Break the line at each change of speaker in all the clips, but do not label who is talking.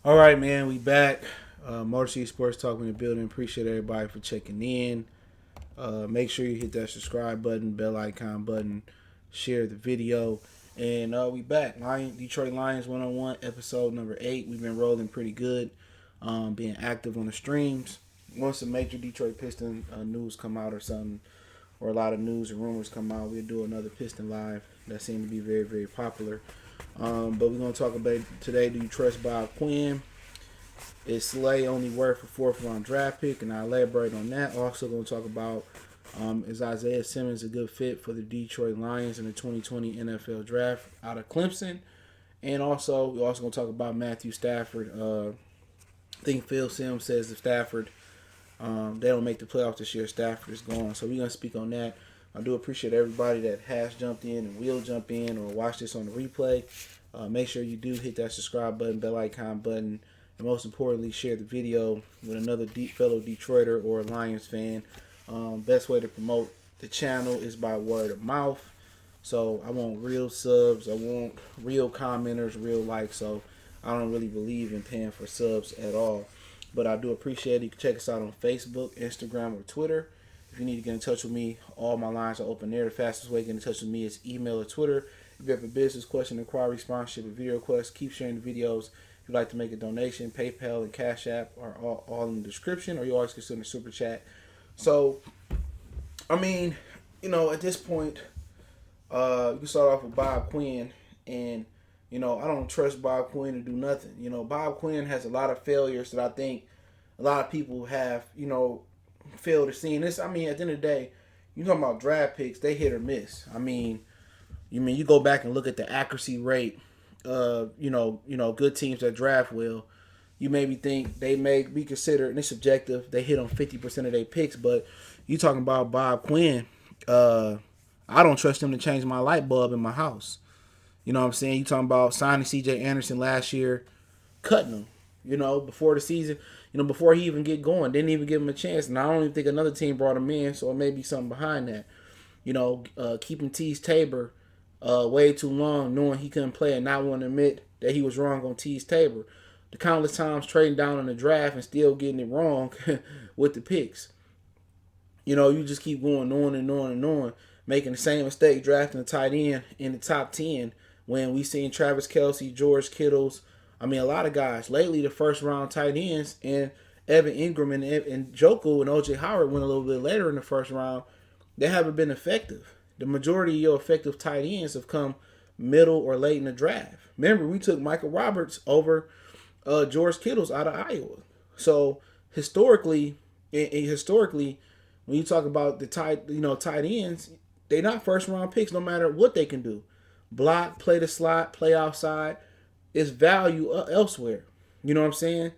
All right, man, we back. Motor City Sports Talk in the building. Appreciate everybody for checking in. Make sure you hit that subscribe button, bell icon button, share the video, and we back. Detroit Lions 1-on-1, episode number 8. We've been rolling pretty good, being active on the streams. Once some major Detroit Piston news come out or something, or a lot of news and rumors come out, we'll do another Piston Live. That seemed to be very, very popular. But we're going to talk about today, do you trust Bob Quinn? Is Slay only worth a fourth round draft pick? And I'll elaborate on that. Also going to talk about is Isaiah Simmons a good fit for the Detroit Lions in the 2020 NFL draft out of Clemson? And also, we're also going to talk about Matthew Stafford. I think Phil Simmons says if Stafford, they don't make the playoffs this year, Stafford is gone. So we're going to speak on that. I do appreciate everybody that has jumped in and will jump in or watch this on the replay. Make sure you do hit that subscribe button, bell icon button, and most importantly, share the video with another fellow Detroiter or Lions fan. Best way to promote the channel is by word of mouth. So I want real subs. I want real commenters, real likes. So I don't really believe in paying for subs at all. But I do appreciate it. You can check us out on Facebook, Instagram, or Twitter. If you need to get in touch with me, all my lines are open there. The fastest way to get in touch with me is email or Twitter. If you have a business question, inquiry, sponsorship, or video request, keep sharing the videos. If you'd like to make a donation, PayPal and Cash App are all in the description, or you always can send a super chat. So, I mean, at this point, you can start off with Bob Quinn, and, I don't trust Bob Quinn to do nothing. Bob Quinn has a lot of failures that I think a lot of people have, failed to see. And this, at the end of the day, you talking about draft picks, they hit or miss. You go back and look at the accuracy rate of, good teams that draft well. You maybe think they may be considered, and it's subjective, they hit on 50% of their picks, but you talking about Bob Quinn, I don't trust him to change my light bulb in my house. You know what I'm saying? You talking about signing C.J. Anderson last year, cutting him, before the season, before he even get going, didn't even give him a chance. And I don't even think another team brought him in, so it may be something behind that. Keeping Tease Tabor way too long, knowing he couldn't play and not want to admit that he was wrong on Tease Tabor. The countless times trading down in the draft and still getting it wrong with the picks. You just keep going on and on and on, making the same mistake drafting a tight end in the top 10 when we seen Travis Kelce, George Kittles, a lot of guys. Lately, the first round tight ends and Evan Ingram and Njoku and O.J. Howard went a little bit later in the first round. They haven't been effective. The majority of your effective tight ends have come middle or late in the draft. Remember, we took Michael Roberts over George Kittles out of Iowa. So historically, when you talk about the tight ends, they're not first round picks no matter what they can do. Block, play the slot, play outside. It's value elsewhere. You know what I'm saying?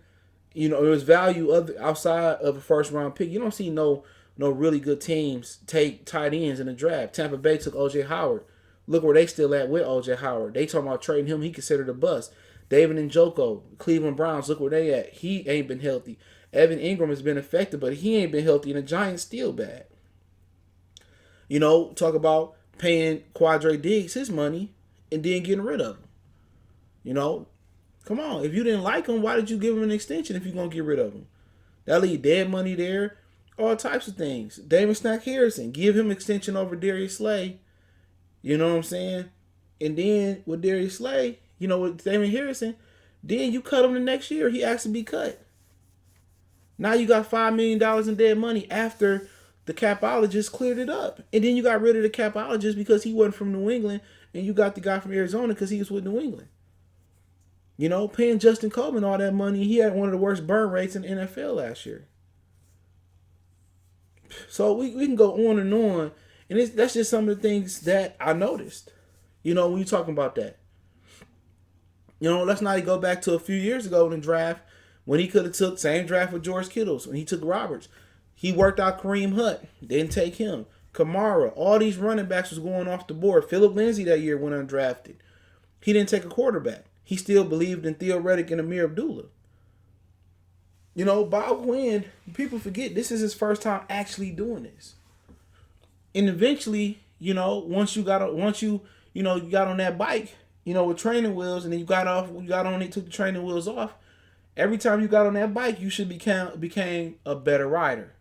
There's value outside of a first round pick. You don't see no really good teams take tight ends in the draft. Tampa Bay took O.J. Howard. Look where they still at with O.J. Howard. They talking about trading him. He considered a bust. David Njoku, Cleveland Browns, look where they at. He ain't been healthy. Evan Ingram has been effective, but he ain't been healthy, and the Giants still bad. Talk about paying Quadre Diggs his money and then getting rid of him. Come on. If you didn't like him, why did you give him an extension if you're going to get rid of him? That leave dead money there. All types of things. David Snack Harrison, give him extension over Darius Slay. You know what I'm saying? And then with Darius Slay, with David Harrison, then you cut him the next year. He asked to be cut. Now you got $5 million in dead money after the capologist cleared it up. And then you got rid of the capologist because he wasn't from New England, and you got the guy from Arizona because he was with New England. Paying Justin Coleman all that money, he had one of the worst burn rates in the NFL last year. So we can go on, and that's just some of the things that I noticed. When you're talking about that. Let's not go back to a few years ago in the draft when he could have took same draft with George Kittles when he took Roberts. He worked out Kareem Hunt, didn't take him. Kamara, all these running backs was going off the board. Philip Lindsay that year went undrafted. He didn't take a quarterback. He still believed in Theo Reddick and Amir Abdullah. Bob Quinn, people forget this is his first time actually doing this. And eventually, once you got on that bike, with training wheels, and then you got on it, took the training wheels off, Every time you got on that bike, you should became a better rider.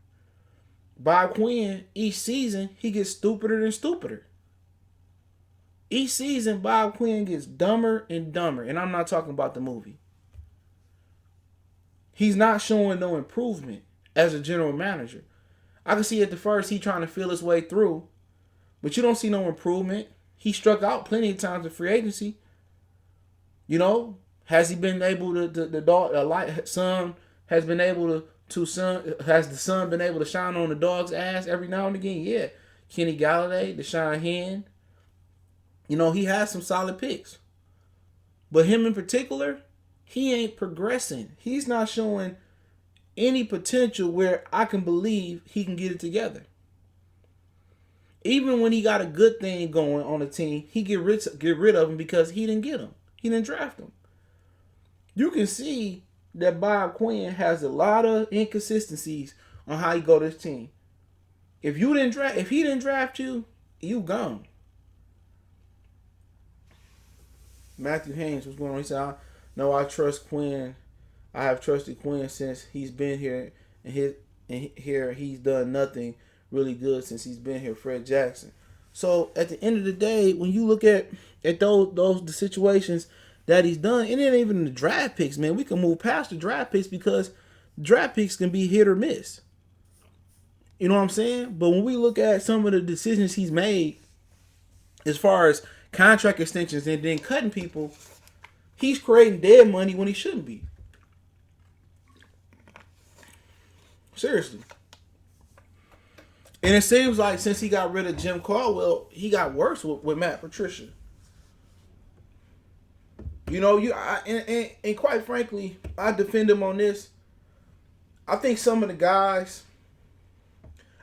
Bob Quinn, each season, he gets stupider and stupider. Each season, Bob Quinn gets dumber and dumber. And I'm not talking about the movie. He's not showing no improvement as a general manager. I can see at the first he trying to feel his way through, but you don't see no improvement. He struck out plenty of times in free agency. You know, has he been able to the sun has been able has the sun been able to shine on the dog's ass every now and again? Yeah. Kenny Galladay, Deshaun Hand. You know, he has some solid picks. But him in particular, he ain't progressing. He's not showing any potential where I can believe he can get it together. Even when he got a good thing going on the team, he get rid of him because he didn't get him. He didn't draft him. You can see that Bob Quinn has a lot of inconsistencies on how he go this team. If he didn't draft you, you gone. Matthew Haynes, what's going on? He said, "No, I trust Quinn. I have trusted Quinn since he's been here, and he's done nothing really good since he's been here." Fred Jackson. So at the end of the day, when you look at the situations that he's done, and it ain't even the draft picks, man. We can move past the draft picks because draft picks can be hit or miss. You know what I'm saying? But when we look at some of the decisions he's made, as far as contract extensions and then cutting people, he's creating dead money when he shouldn't be. Seriously. And it seems like since he got rid of Jim Caldwell, he got worse with Matt Patricia. You know, and quite frankly, I defend him on this. I think some of the guys,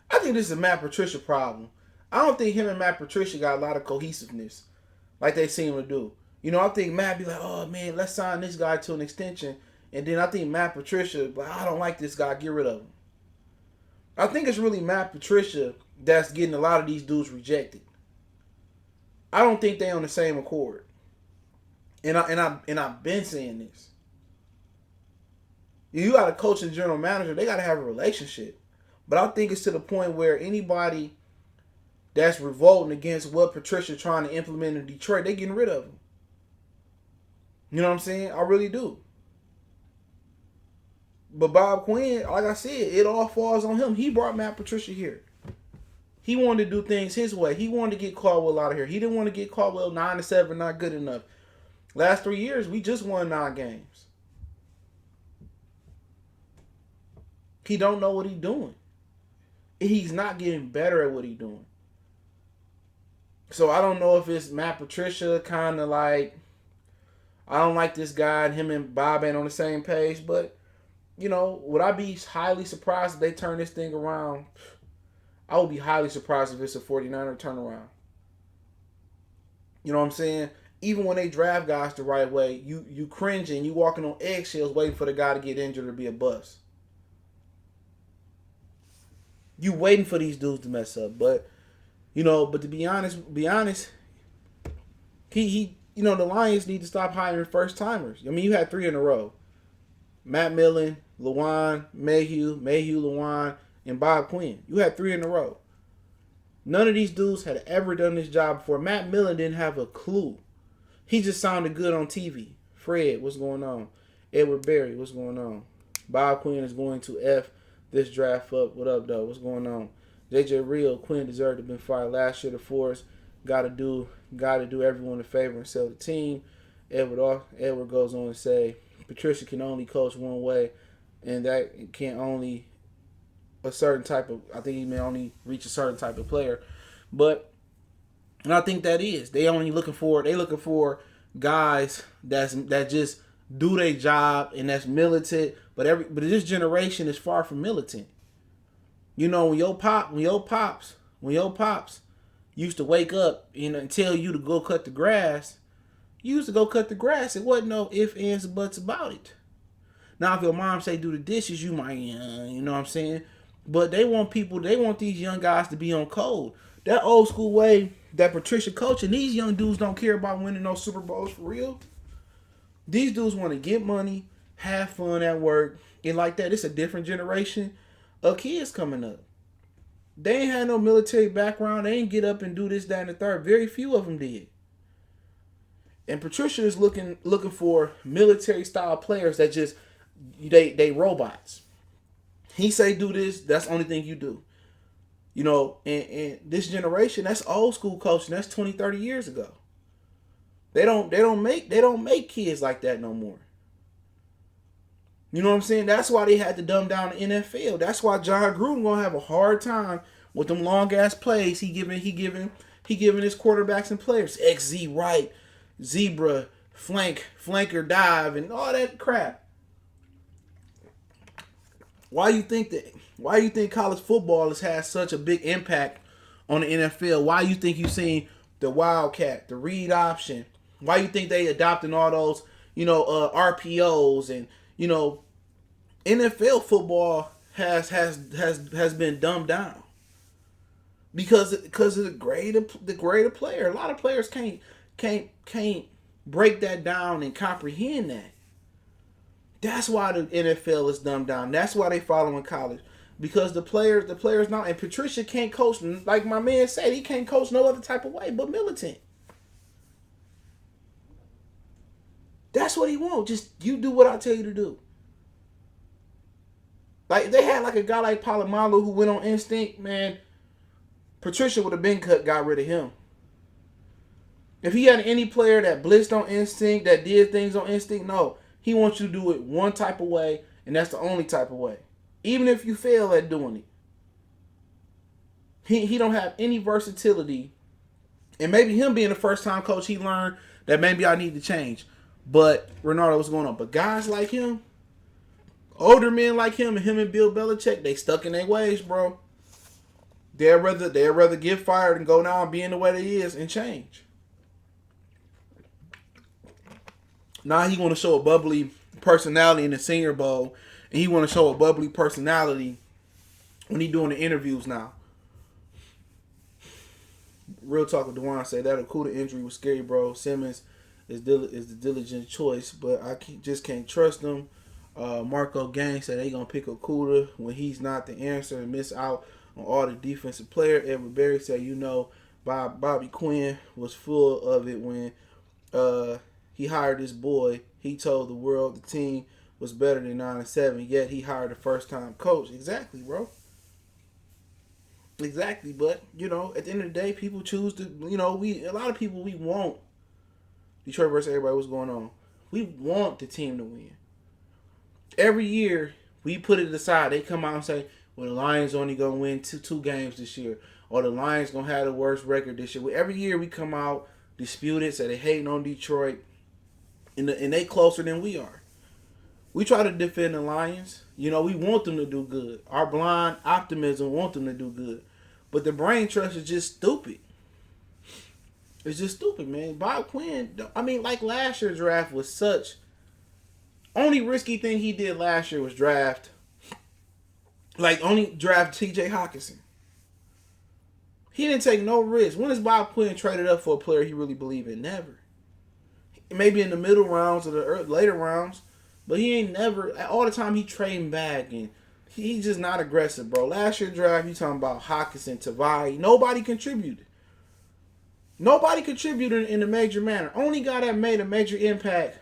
I think this is a Matt Patricia problem. I don't think him and Matt Patricia got a lot of cohesiveness like they seem to do. You know, I think Matt be like, "Oh man, let's sign this guy to an extension," and then I think Matt Patricia, "But I don't like this guy, get rid of him." I think it's really Matt Patricia that's getting a lot of these dudes rejected. I don't think they on the same accord. And I've been saying this. You got a coach and general manager, they got to have a relationship. But I think it's to the point where anybody that's revolting against what Patricia trying to implement in Detroit, they getting rid of him. You know what I'm saying? I really do. But Bob Quinn, like I said, it all falls on him. He brought Matt Patricia here. He wanted to do things his way. He wanted to get Caldwell out of here. He didn't want to get Caldwell 9-7, not good enough. Last 3 years, we just won 9 games. He don't know what he's doing. He's not getting better at what he's doing. So I don't know if it's Matt Patricia kind of like, I don't like this guy, and him and Bob ain't on the same page, but you know, would I be highly surprised if they turn this thing around? I would be highly surprised if it's a 49er turnaround. You know what I'm saying? Even when they draft guys the right way, you cringing, you walking on eggshells waiting for the guy to get injured or be a bust. You waiting for these dudes to mess up. But, you know, but to be honest, he you know, the Lions need to stop hiring first timers. I mean, you had 3 in a row. Matt Millen, Lewan, Mayhew, Lewan, and Bob Quinn. You had 3 in a row. None of these dudes had ever done this job before. Matt Millen didn't have a clue. He just sounded good on TV. Fred, what's going on? Edward Berry, what's going on? Bob Quinn is going to F this draft up. What up, though? What's going on? JJ Real, Quinn deserved to have been fired last year. The Force got to do everyone a favor and sell the team. Edward goes on to say, Patricia can only coach one way, and that can only a certain type of, I think he may only reach a certain type of player. But, and I think that is, they looking for guys that just do their job and that's militant, but this generation is far from militant. You know, when your pops used to wake up, you know, and tell you to go cut the grass, you used to go cut the grass. It wasn't no ifs, ands, or buts about it. Now, if your mom say do the dishes, you might, you know what I'm saying? But they want these young guys to be on code. That old school way that Patricia coaching, these young dudes don't care about winning no Super Bowls for real. These dudes want to get money, have fun at work, and like that. It's a different generation of kids coming up. They ain't had no military background. They ain't get up and do this, that, and the third. Very few of them did. And Patricia is looking for military style players that just they robots. He say do this, that's the only thing you do. You know, and this generation, that's old school coaching. That's 20, 30 years ago. They don't make kids like that no more. You know what I'm saying? That's why they had to dumb down the NFL. That's why John Gruden gonna have a hard time with them long ass plays he giving his quarterbacks and players. XZ right, zebra, flanker dive, and all that crap. Why you think college football has had such a big impact on the NFL? Why you think you seen the Wildcat, the read option? Why you think they adopting all those, RPOs and, NFL football has been dumbed down because of the grade of player. A lot of players can't break that down and comprehend that. That's why the NFL is dumbed down. That's why they following college. Because the players now, and Patricia can't coach, like my man said, he can't coach no other type of way but militant. That's what he wants. Just you do what I tell you to do. Like they had like a guy like Palomalu who went on instinct, man. Patricia would have been got rid of him. If he had any player that blitzed on instinct, that did things on instinct, no. He wants you to do it one type of way, and that's the only type of way. Even if you fail at doing it. He don't have any versatility. And maybe him being the first time coach, he learned that maybe I need to change. But Ronaldo, what's going on? But guys like him, older men like him and Bill Belichick, they stuck in their ways, bro. They'd rather get fired and go now and be in the way they is and change. Now he want to show a bubbly personality in the Senior Bowl, and he want to show a bubbly personality when he doing the interviews now. Real talk with Dewan say that Okuda injury was scary, bro. Simmons is the diligent choice, but I just can't trust him. Marco Gang said they gonna pick Okuda when he's not the answer and miss out on all the defensive player. Edward Berry said, Bobby Quinn was full of it when he hired this boy. He told the world the team was better than 9-7, yet he hired a first-time coach. Exactly, bro. Exactly, but, at the end of the day, people choose to, a lot of people, we want Detroit versus everybody, what's going on? We want the team to win. Every year, we put it aside. They come out and say, well, the Lions only going to win two games this year, or the Lions going to have the worst record this year. Every year, we come out, dispute it, say they hating on Detroit, and they closer than we are. We try to defend the Lions. We want them to do good. Our blind optimism want them to do good. But the brain trust is just stupid. It's just stupid, man. Bob Quinn, like last year's draft was such... Only risky thing he did last year was draft T.J. Hawkinson. He didn't take no risk. When has Bob Quinn traded up for a player he really believed in? Never. Maybe in the middle rounds or the later rounds. But he ain't never, all the time he trading back, and he's just not aggressive, bro. Last year draft, you talking about Hawkinson, Tavai. Nobody contributed. Nobody contributed in a major manner. Only guy that made a major impact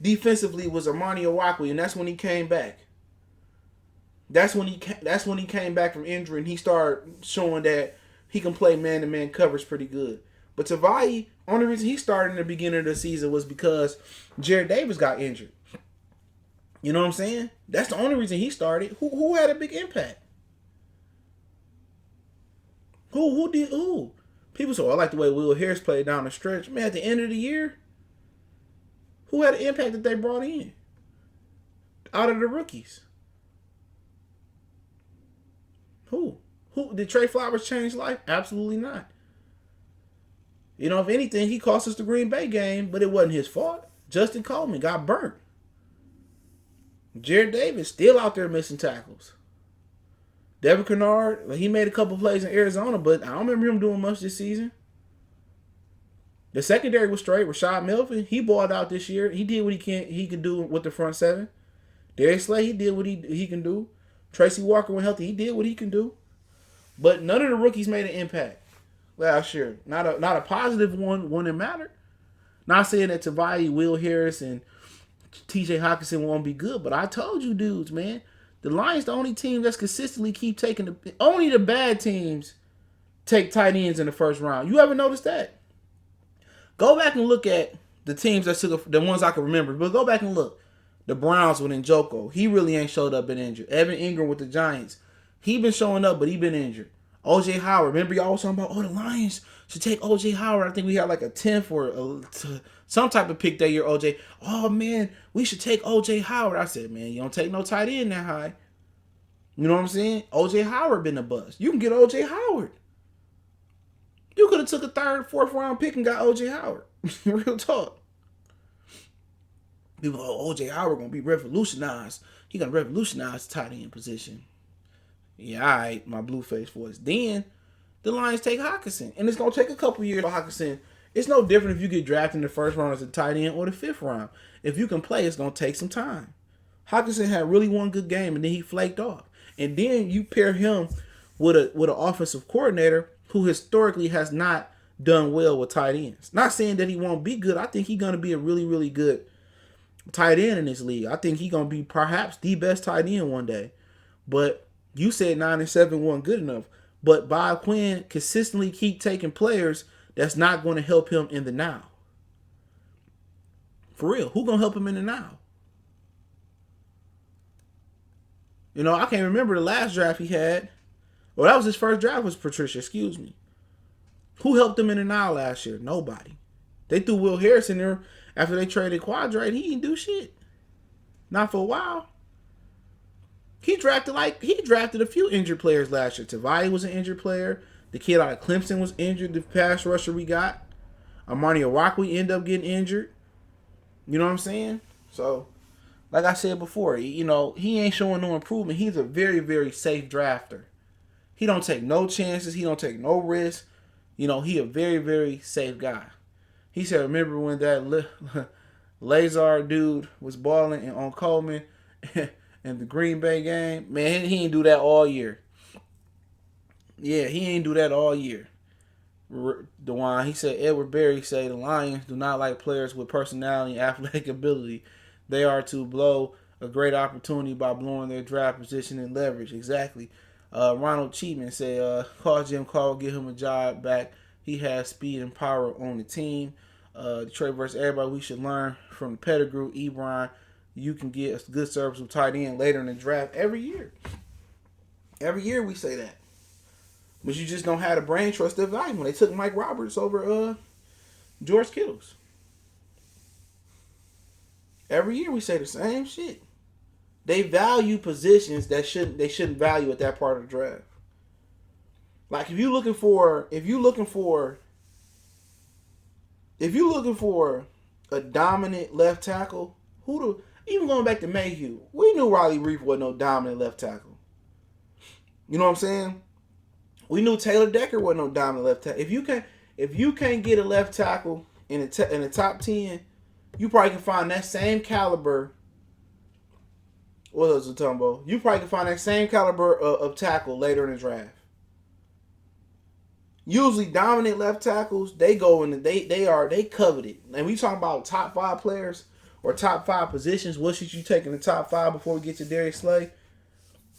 defensively was Amani Owakwe, and that's when he came back. That's when he came back from injury, and he started showing that he can play man-to-man coverage pretty good. But Tavai, only reason he started in the beginning of the season was because Jared Davis got injured. You know what I'm saying? That's the only reason he started. Who had a big impact? Who did? People say, I like the way Will Harris played down the stretch. Man, at the end of the year, who had an impact that they brought in? Out of the rookies. Who? Did Trey Flowers change life? Absolutely not. If anything, he cost us the Green Bay game, but it wasn't his fault. Justin Coleman got burnt. Jared Davis still out there missing tackles. Devin Kennard, he made a couple plays in Arizona, but I don't remember him doing much this season. The secondary was straight. Rashad Melvin, he balled out this year. He did what he could do with the front seven. Darius Slay, he did what he can do. Tracy Walker, when healthy, he did what he can do. But none of the rookies made an impact last year. Not a positive one when it mattered. Not saying that Tavai, Will Harris, and TJ Hawkinson won't be good, but I told you dudes, man. The Lions the only team that's consistently keep taking only the bad teams take tight ends in the first round. You ever notice that? Go back and look at the teams that took the ones I can remember. But go back and look. The Browns with Njoku. He really ain't showed up, been injured. Evan Ingram with the Giants. He been showing up, but he been injured. O.J. Howard. Remember y'all was talking about, the Lions should take O.J. Howard. I think we had like a 10th or some type of pick that year, O.J. Oh, man, we should take O.J. Howard. I said, man, you don't take no tight end that high. You know what I'm saying? O.J. Howard been a bust. You can get O.J. Howard. You could have took a 3rd, 4th round pick and got O.J. Howard. Real talk. People, O.J. Howard going to be revolutionized. He going to revolutionize the tight end position. Yeah, all right, my blue face voice. Then the Lions take Hawkinson. And it's going to take a couple years for Hawkinson. It's no different if you get drafted in the 1st round as a tight end or the 5th round. If you can play, it's going to take some time. Hawkinson had really one good game, and then he flaked off. And then you pair him with an offensive coordinator who historically has not done well with tight ends. Not saying that he won't be good. I think he's going to be a really, really good tight end in this league. I think he's going to be perhaps the best tight end one day. But you said 9-7 wasn't good enough. But Bob Quinn consistently keep taking players that's not going to help him in the now. For real. Who going to help him in the now? You know, I can't remember the last draft he had. Well, that was his first draft was Patricia, excuse me. Who helped him in the now last year? Nobody. They threw Will Harris in there after they traded Quadrate. He didn't do shit. Not for a while. He drafted a few injured players last year. Tavai was an injured player. The kid out of Clemson was injured. The pass rusher we got. Armani Orakwe ended up getting injured. You know what I'm saying? So, like I said before, you know, he ain't showing no improvement. He's a very, very safe drafter. He don't take no chances. He don't take no risks. You know, he a very, very safe guy. He said, remember when that Lazar dude was balling on Coleman in the Green Bay game? Man, he ain't do that all year. Yeah, he ain't do that all year. DeJuan, he said, Edward Berry said the Lions do not like players with personality and athletic ability. They are to blow a great opportunity by blowing their draft position and leverage. Exactly. Ronald Cheatman said, call Jim Caldwell, give him a job back. He has speed and power on the team. Detroit versus everybody. We should learn from the Pettigrew. Ebron, you can get a good service with tight end later in the draft every year. Every year we say that. But you just don't have the brain trust of value when they took Mike Roberts over George Kittles. Every year we say the same shit. They value positions that they shouldn't value at that part of the draft. Like if you're looking for a dominant left tackle, even going back to Mayhew, we knew Riley Reef wasn't no dominant left tackle. You know what I'm saying? We knew Taylor Decker wasn't no dominant left tackle. If you can't get a left tackle in the top 10, you probably can find that same caliber. What else was talking about? You probably can find that same caliber of tackle later in the draft. Usually dominant left tackles, they go in they coveted. And we talking about top 5 players or top 5 positions. What should you take in the top 5 before we get to Darius Slay?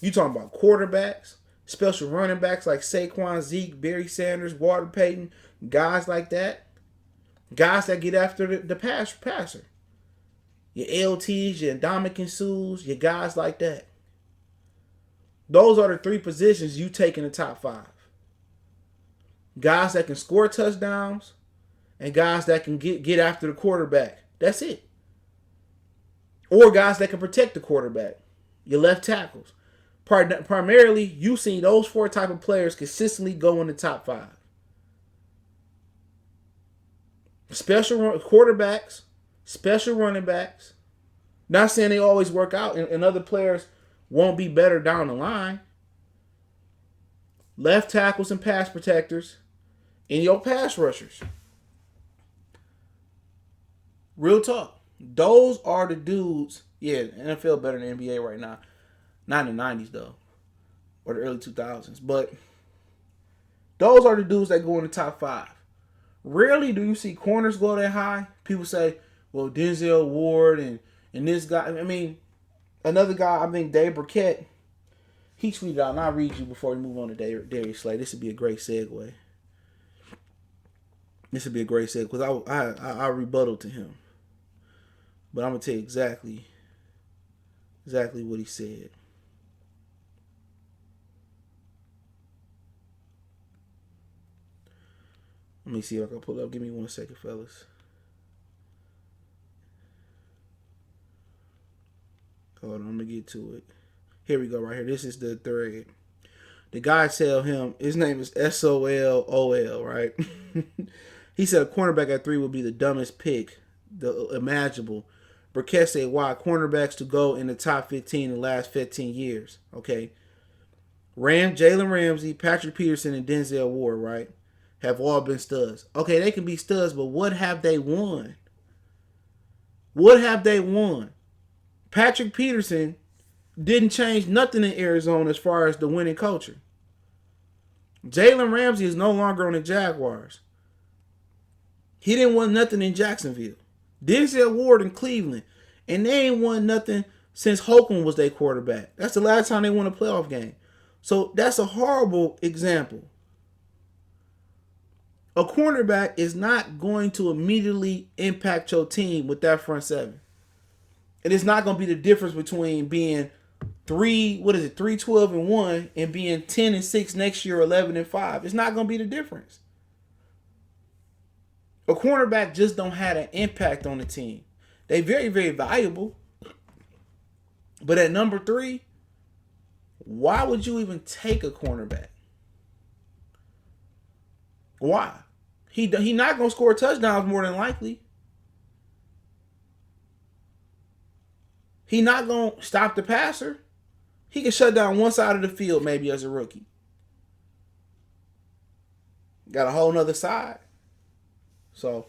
You talking about quarterbacks, special running backs like Saquon, Zeke, Barry Sanders, Walter Payton, guys like that. Guys that get after the passer. Your LTs, your Ndamukong Suhs, your guys like that. Those are the 3 positions you take in the top 5. Guys that can score touchdowns and guys that can get after the quarterback. That's it. Or guys that can protect the quarterback. Your left tackles. Primarily, you've seen those 4 type of players consistently go in the top 5. Special quarterbacks, special running backs. Not saying they always work out and other players won't be better down the line. Left tackles and pass protectors. And your pass rushers. Real talk. Those are the dudes. Yeah, NFL better than NBA right now. Not in the 90s though, or the early 2000s. But those are the dudes that go in the top 5. Rarely do you see corners go that high. People say, well, Denzel Ward and this guy. I mean, another guy, I think Dave Burkett, he tweeted out, and I'll read you before we move on to Darius Slay. This would be a great segue. This would be a great segue because I rebuttal to him. But I'm going to tell you exactly what he said. Let me see if I can pull it up. Give me 1 second, fellas. Hold on, I'm going to get to it. Here we go, right here. This is the thread. The guy tell him, his name is SOLOL, right? He said a cornerback at 3 would be the dumbest pick imaginable. Burkett said, why? Cornerbacks to go in the top 15 in the last 15 years. Okay. Jalen Ramsey, Patrick Peterson, and Denzel Ward, right? Have all been studs. Okay, they can be studs, but what have they won? What have they won? Patrick Peterson didn't change nothing in Arizona as far as the winning culture. Jalen Ramsey is no longer on the Jaguars. He didn't win nothing in Jacksonville. Denzel Ward in Cleveland. And they ain't won nothing since Holcomb was their quarterback. That's the last time they won a playoff game. So that's a horrible example. A cornerback is not going to immediately impact your team with that front seven. And it's not going to be the difference between being 3-12-1 and being 10-6 next year, 11-5. It's not going to be the difference. A cornerback just don't have an impact on the team. They very, very valuable. But at number 3, why would you even take a cornerback? Why? He not going to score touchdowns more than likely. He not going to stop the passer. He can shut down one side of the field maybe as a rookie. Got a whole nother side. So,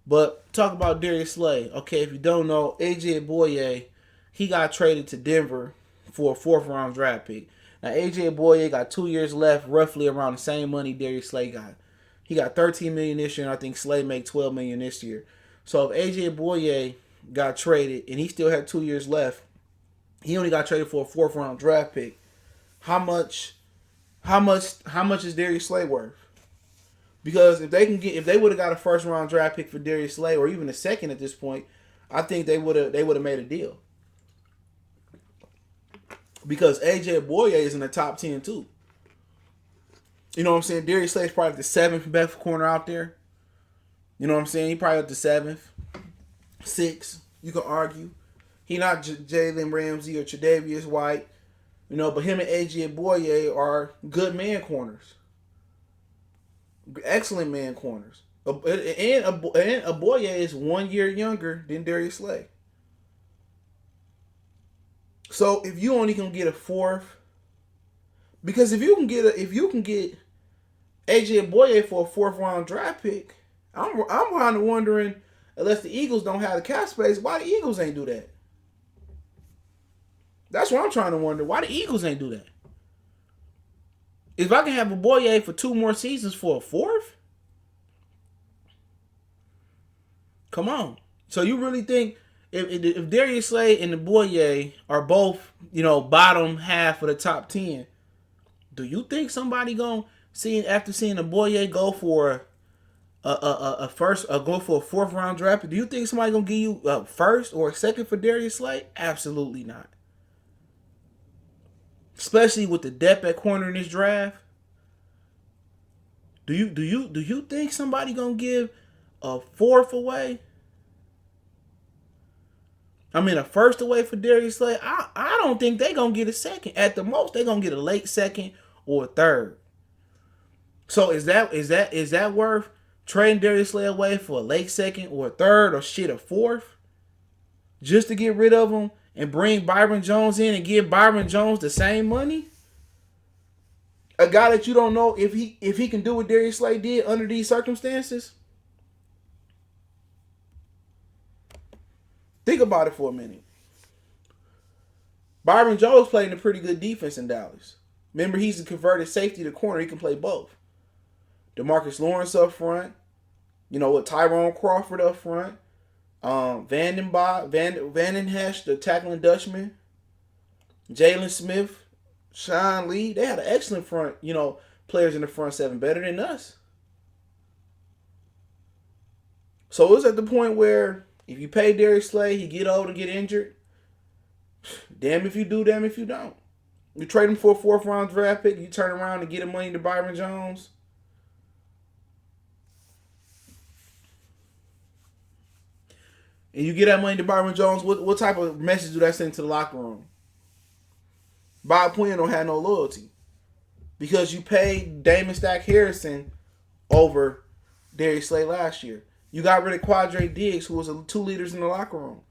but talk about Darius Slay. Okay, if you don't know, AJ Boye, he got traded to Denver for a 4th-round draft pick. Now, AJ Boye got 2 years left, roughly around the same money Darius Slay got. He got $13 million this year, and I think Slay make $12 million this year. So if AJ Boye got traded and he still had 2 years left, he only got traded for a 4th-round draft pick. How much is Darius Slay worth? Because if they would have got a 1st-round draft pick for Darius Slay, or even a 2nd at this point, I think they would have made a deal. Because AJ Boye is in the top 10 too. You know what I'm saying? Darius Slay is probably the 7th best corner out there. You know what I'm saying? He probably up to 7th, 6th. You can argue. He not Jalen Ramsey or Tre'Davious White, you know, but him and AJ Boye are good man corners. Excellent man corners. And Boye is 1 year younger than Darius Slay. So if you only can get a 4th, because if you can get AJ Boye for a 4th-round draft pick, I'm kind of wondering, unless the Eagles don't have the cap space, why the Eagles ain't do that? That's what I'm trying to wonder. Why the Eagles ain't do that? If I can have a Boye for 2 more seasons for a 4th? Come on. So you really think if Darius Slay and the Boye are both, you know, bottom half of the top 10, do you think somebody gonna after seeing the Boye go for a 4th-round draft pick, do you think somebody gonna give you a 1st or a 2nd for Darius Slay? Absolutely not. Especially with the depth at corner in this draft. Do you think somebody gonna give a 4th away? I mean, a 1st away for Darius Slay? I don't think they gonna get a 2nd. At the most, they gonna get a late 2nd or a 3rd. So is that worth trading Darius Slay away for a late 2nd or a 3rd or a 4th? Just to get rid of him and bring Byron Jones in and give Byron Jones the same money? A guy that you don't know if he can do what Darius Slay did under these circumstances? Think about it for a minute. Byron Jones played in a pretty good defense in Dallas. Remember, he's a converted safety to corner. He can play both. DeMarcus Lawrence up front. You know, with Tyrone Crawford up front. Vanden Hesch, the tackling Dutchman. Jalen Smith. Sean Lee. They had an excellent front, players in the front seven. Better than us. So it was at the point where if you pay Darius Slay, he get old and get injured. Damn if you do, damn if you don't. You trade him for a 4th round draft pick, you turn around and get him money to Byron Jones. And you get that money to Byron Jones, what type of message do that send to the locker room? Bob Quinn don't have no loyalty. Because you paid Damon Stack Harrison over Darius Slay last year. You got rid of Quadre Diggs, who was 2 leaders in the locker room.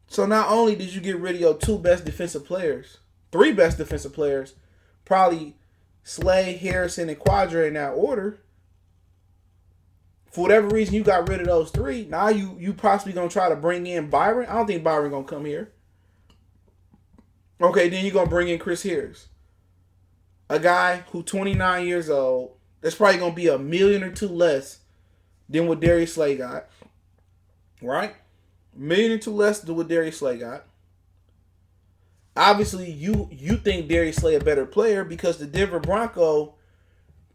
So not only did you get rid of your 2 best defensive players, 3 best defensive players, probably Slay, Harrison, and Quadre in that order. For whatever reason, you got rid of those 3. Now you possibly going to try to bring in Byron. I don't think Byron going to come here. Okay, then you're going to bring in Chris Harris. A guy who 29 years old, that's probably going to be $1 million or 2 less than what Darius Slay got. Right? $1 million or 2 less than what Darius Slay got. Obviously, you think Darius Slay a better player because the Denver Bronco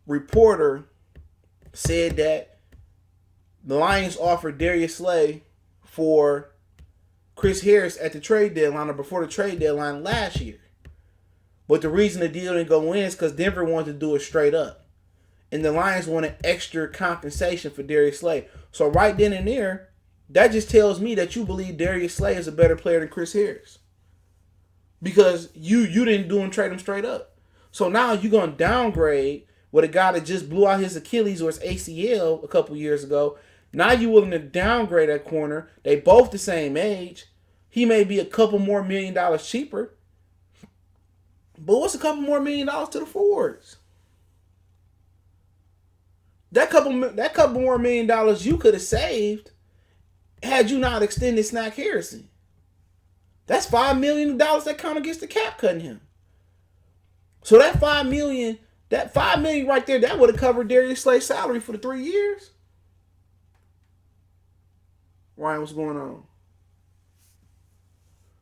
reporter said that the Lions offered Darius Slay for Chris Harris at the trade deadline or before the trade deadline last year. But the reason the deal didn't go in is because Denver wanted to do it straight up. And the Lions wanted extra compensation for Darius Slay. So right then and there, that just tells me that you believe Darius Slay is a better player than Chris Harris. Because you didn't do him, trade him straight up. So now you're going to downgrade with a guy that just blew out his Achilles or his ACL a couple years ago. Now you're willing to downgrade that corner. They both the same age. He may be a couple more $1 million cheaper. But what's a couple more $1 million to the forwards? That couple more $1 million you could have saved had you not extended Snack Harrison. That's $5 million that count against the cap cutting him. So that $5 million right there, that would have covered Darius Slay's salary for the 3 years. Ryan, what's going on?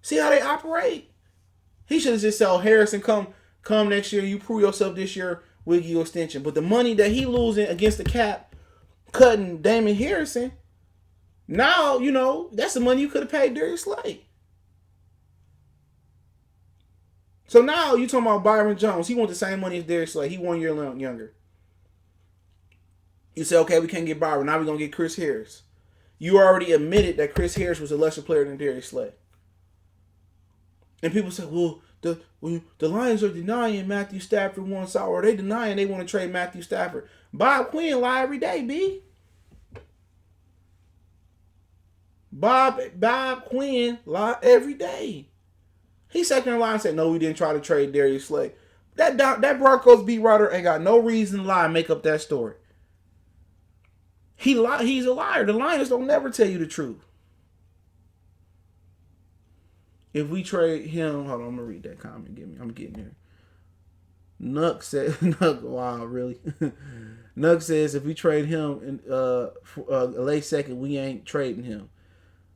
See how they operate? He should have just said, Harrison, come next year. You prove yourself this year with your extension. But the money that he losing against the cap, cutting Damon Harrison, now, that's the money you could have paid Darius Slay. So now you talking about Byron Jones. He wants the same money as Darius Slay. He 1 year younger. You say, okay, we can't get Byron. Now we're going to get Chris Harris. You already admitted that Chris Harris was a lesser player than Darius Slay. And people say, well, the Lions are denying Matthew Stafford wants out, or they denying they want to trade Matthew Stafford. Bob Quinn lie every day, B. Bob Quinn lie every day. He sat there in line and said, no, we didn't try to trade Darius Slay. That Broncos beat writer ain't got no reason to lie and make up that story. He's a liar. The Lions don't never tell you the truth. If we trade him, hold on, I'm gonna read that comment. I'm getting there. Nuck said, wow, really? Nuck says if we trade him in for a late second, we ain't trading him.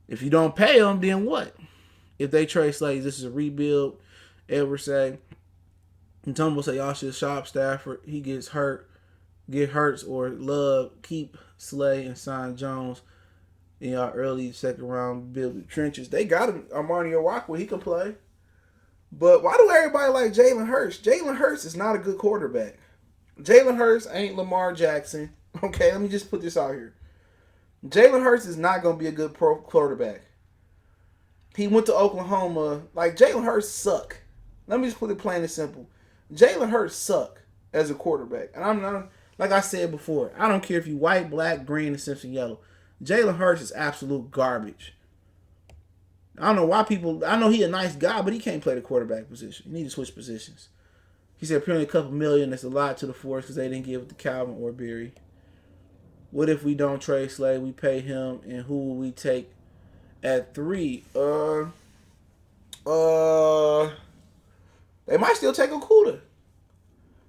If you don't pay him, then what? If they trade Slay, this is a rebuild. Edward say, and Tumble say y'all should shop Stafford. He get hurts or love. Keep Slay and sign Jones in y'all early second round build the trenches. They got him. Armani Orakwa, he can play. But why do everybody like Jalen Hurts? Jalen Hurts is not a good quarterback. Jalen Hurts ain't Lamar Jackson. Okay, let me just put this out here. Jalen Hurts is not going to be a good pro quarterback. He went to Oklahoma. Like, Jalen Hurts suck. Let me just put it plain and simple. Jalen Hurts suck as a quarterback. And I'm not, like I said before, I don't care if you white, black, green, and Simpson yellow. Jalen Hurts is absolute garbage. I don't know why people, I know he a nice guy, but he can't play the quarterback position. He need to switch positions. He said apparently a couple million, that's a lot to the Force because they didn't give it to Calvin or Berry. What if we don't trade Slay? We pay him, and who will we take At 3, they might still take Okuda.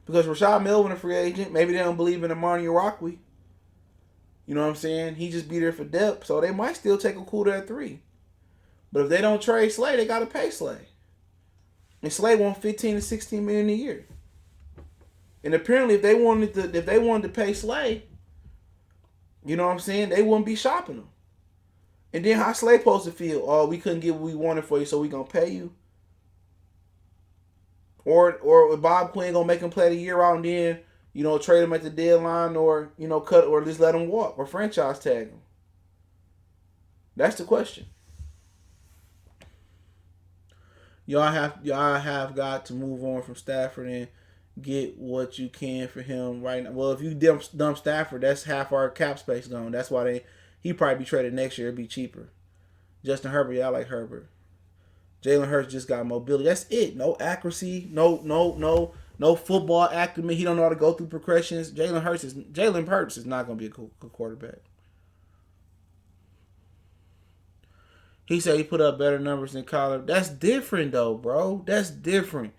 Because Rashad Melvin a free agent. Maybe they don't believe in Amani Rockway. You know what I'm saying? He just be there for depth. So they might still take Okuda at 3. But if they don't trade Slay, they got to pay Slay. And Slay wants 15 to 16 million a year. And apparently if they wanted to pay Slay, you know what I'm saying, they wouldn't be shopping him. And then how Slay supposed to feel? Oh, we couldn't get what we wanted for you, so we gonna pay you. Or Bob Quinn gonna make him play the year out and then, you know, trade him at the deadline, or, you know, cut, or just let him walk, or franchise tag him. That's the question. Y'all have got to move on from Stafford and get what you can for him right now. Well, if you dump Stafford, that's half our cap space gone. That's why he probably be traded next year. It'd be cheaper. Justin Herbert, yeah, I like Herbert. Jalen Hurts just got mobility. That's it. No accuracy. No football acumen. He don't know how to go through progressions. Jalen Hurts is not gonna be a good quarterback. He said he put up better numbers than Kyler. That's different though, bro. That's different.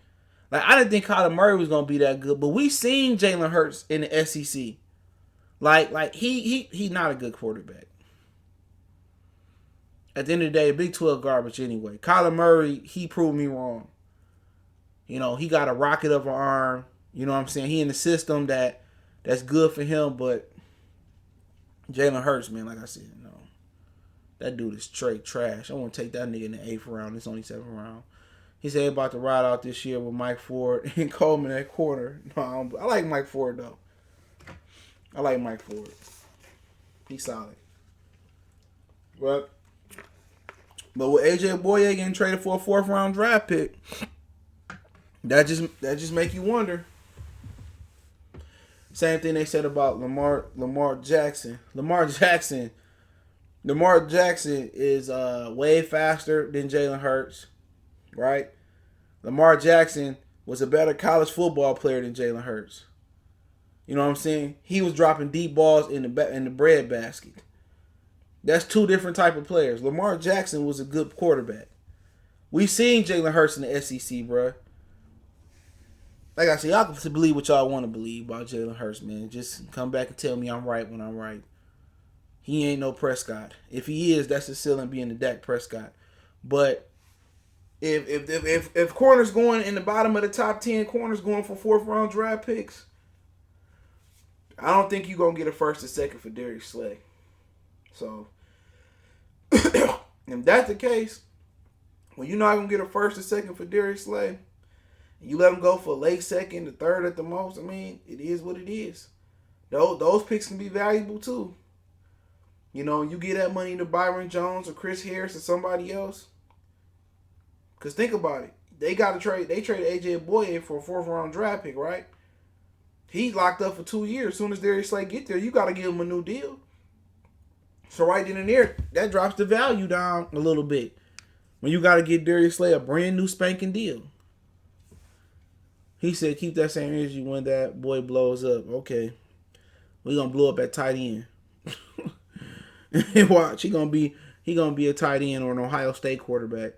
Like, I didn't think Kyler Murray was gonna be that good, but we seen Jalen Hurts in the SEC. Like he not a good quarterback. At the end of the day, Big 12 garbage anyway. Kyler Murray, he proved me wrong. You know, he got a rocket of an arm. You know what I'm saying? He in the system that's good for him, but Jalen Hurts, man, like I said, no. That dude is straight trash. I want to take that nigga in the 8th round. It's only 7th round. He said he about to ride out this year with Mike Ford and Coleman at corner. No, I like Mike Ford, though. I like Mike Ford. He's solid. But with AJ Boye getting traded for a 4th round draft pick, that just make you wonder. Same thing they said about Lamar Jackson. Lamar Jackson is way faster than Jalen Hurts, right? Lamar Jackson was a better college football player than Jalen Hurts. You know what I'm saying? He was dropping deep balls in the bread basket. That's 2 different type of players. Lamar Jackson was a good quarterback. We seen Jalen Hurts in the SEC, bro. Like I said, y'all can believe what y'all want to believe about Jalen Hurts, man. Just come back and tell me I'm right when I'm right. He ain't no Prescott. If he is, that's the ceiling being the Dak Prescott. But if corners going in the bottom of the top 10, corners going for 4th round draft picks, I don't think you're going to get a 1st or 2nd for Darius Slay. So, if that's the case, when you're not going to get a 1st or 2nd for Darius Slay, and you let him go for a late 2nd, the 3rd at the most, I mean, it is what it is. Those picks can be valuable too. You know, you get that money to Byron Jones or Chris Harris or somebody else. Because think about it. They traded AJ Boye for a 4th round draft pick, right? He's locked up for 2 years. As soon as Darius Slay get there, you got to give him a new deal. So right then and there, that drops the value down a little bit. When you got to get Darius Slay a brand new spanking deal. He said, keep that same energy when that boy blows up. Okay. We're going to blow up at tight end. Watch, he gonna be a tight end or an Ohio State quarterback.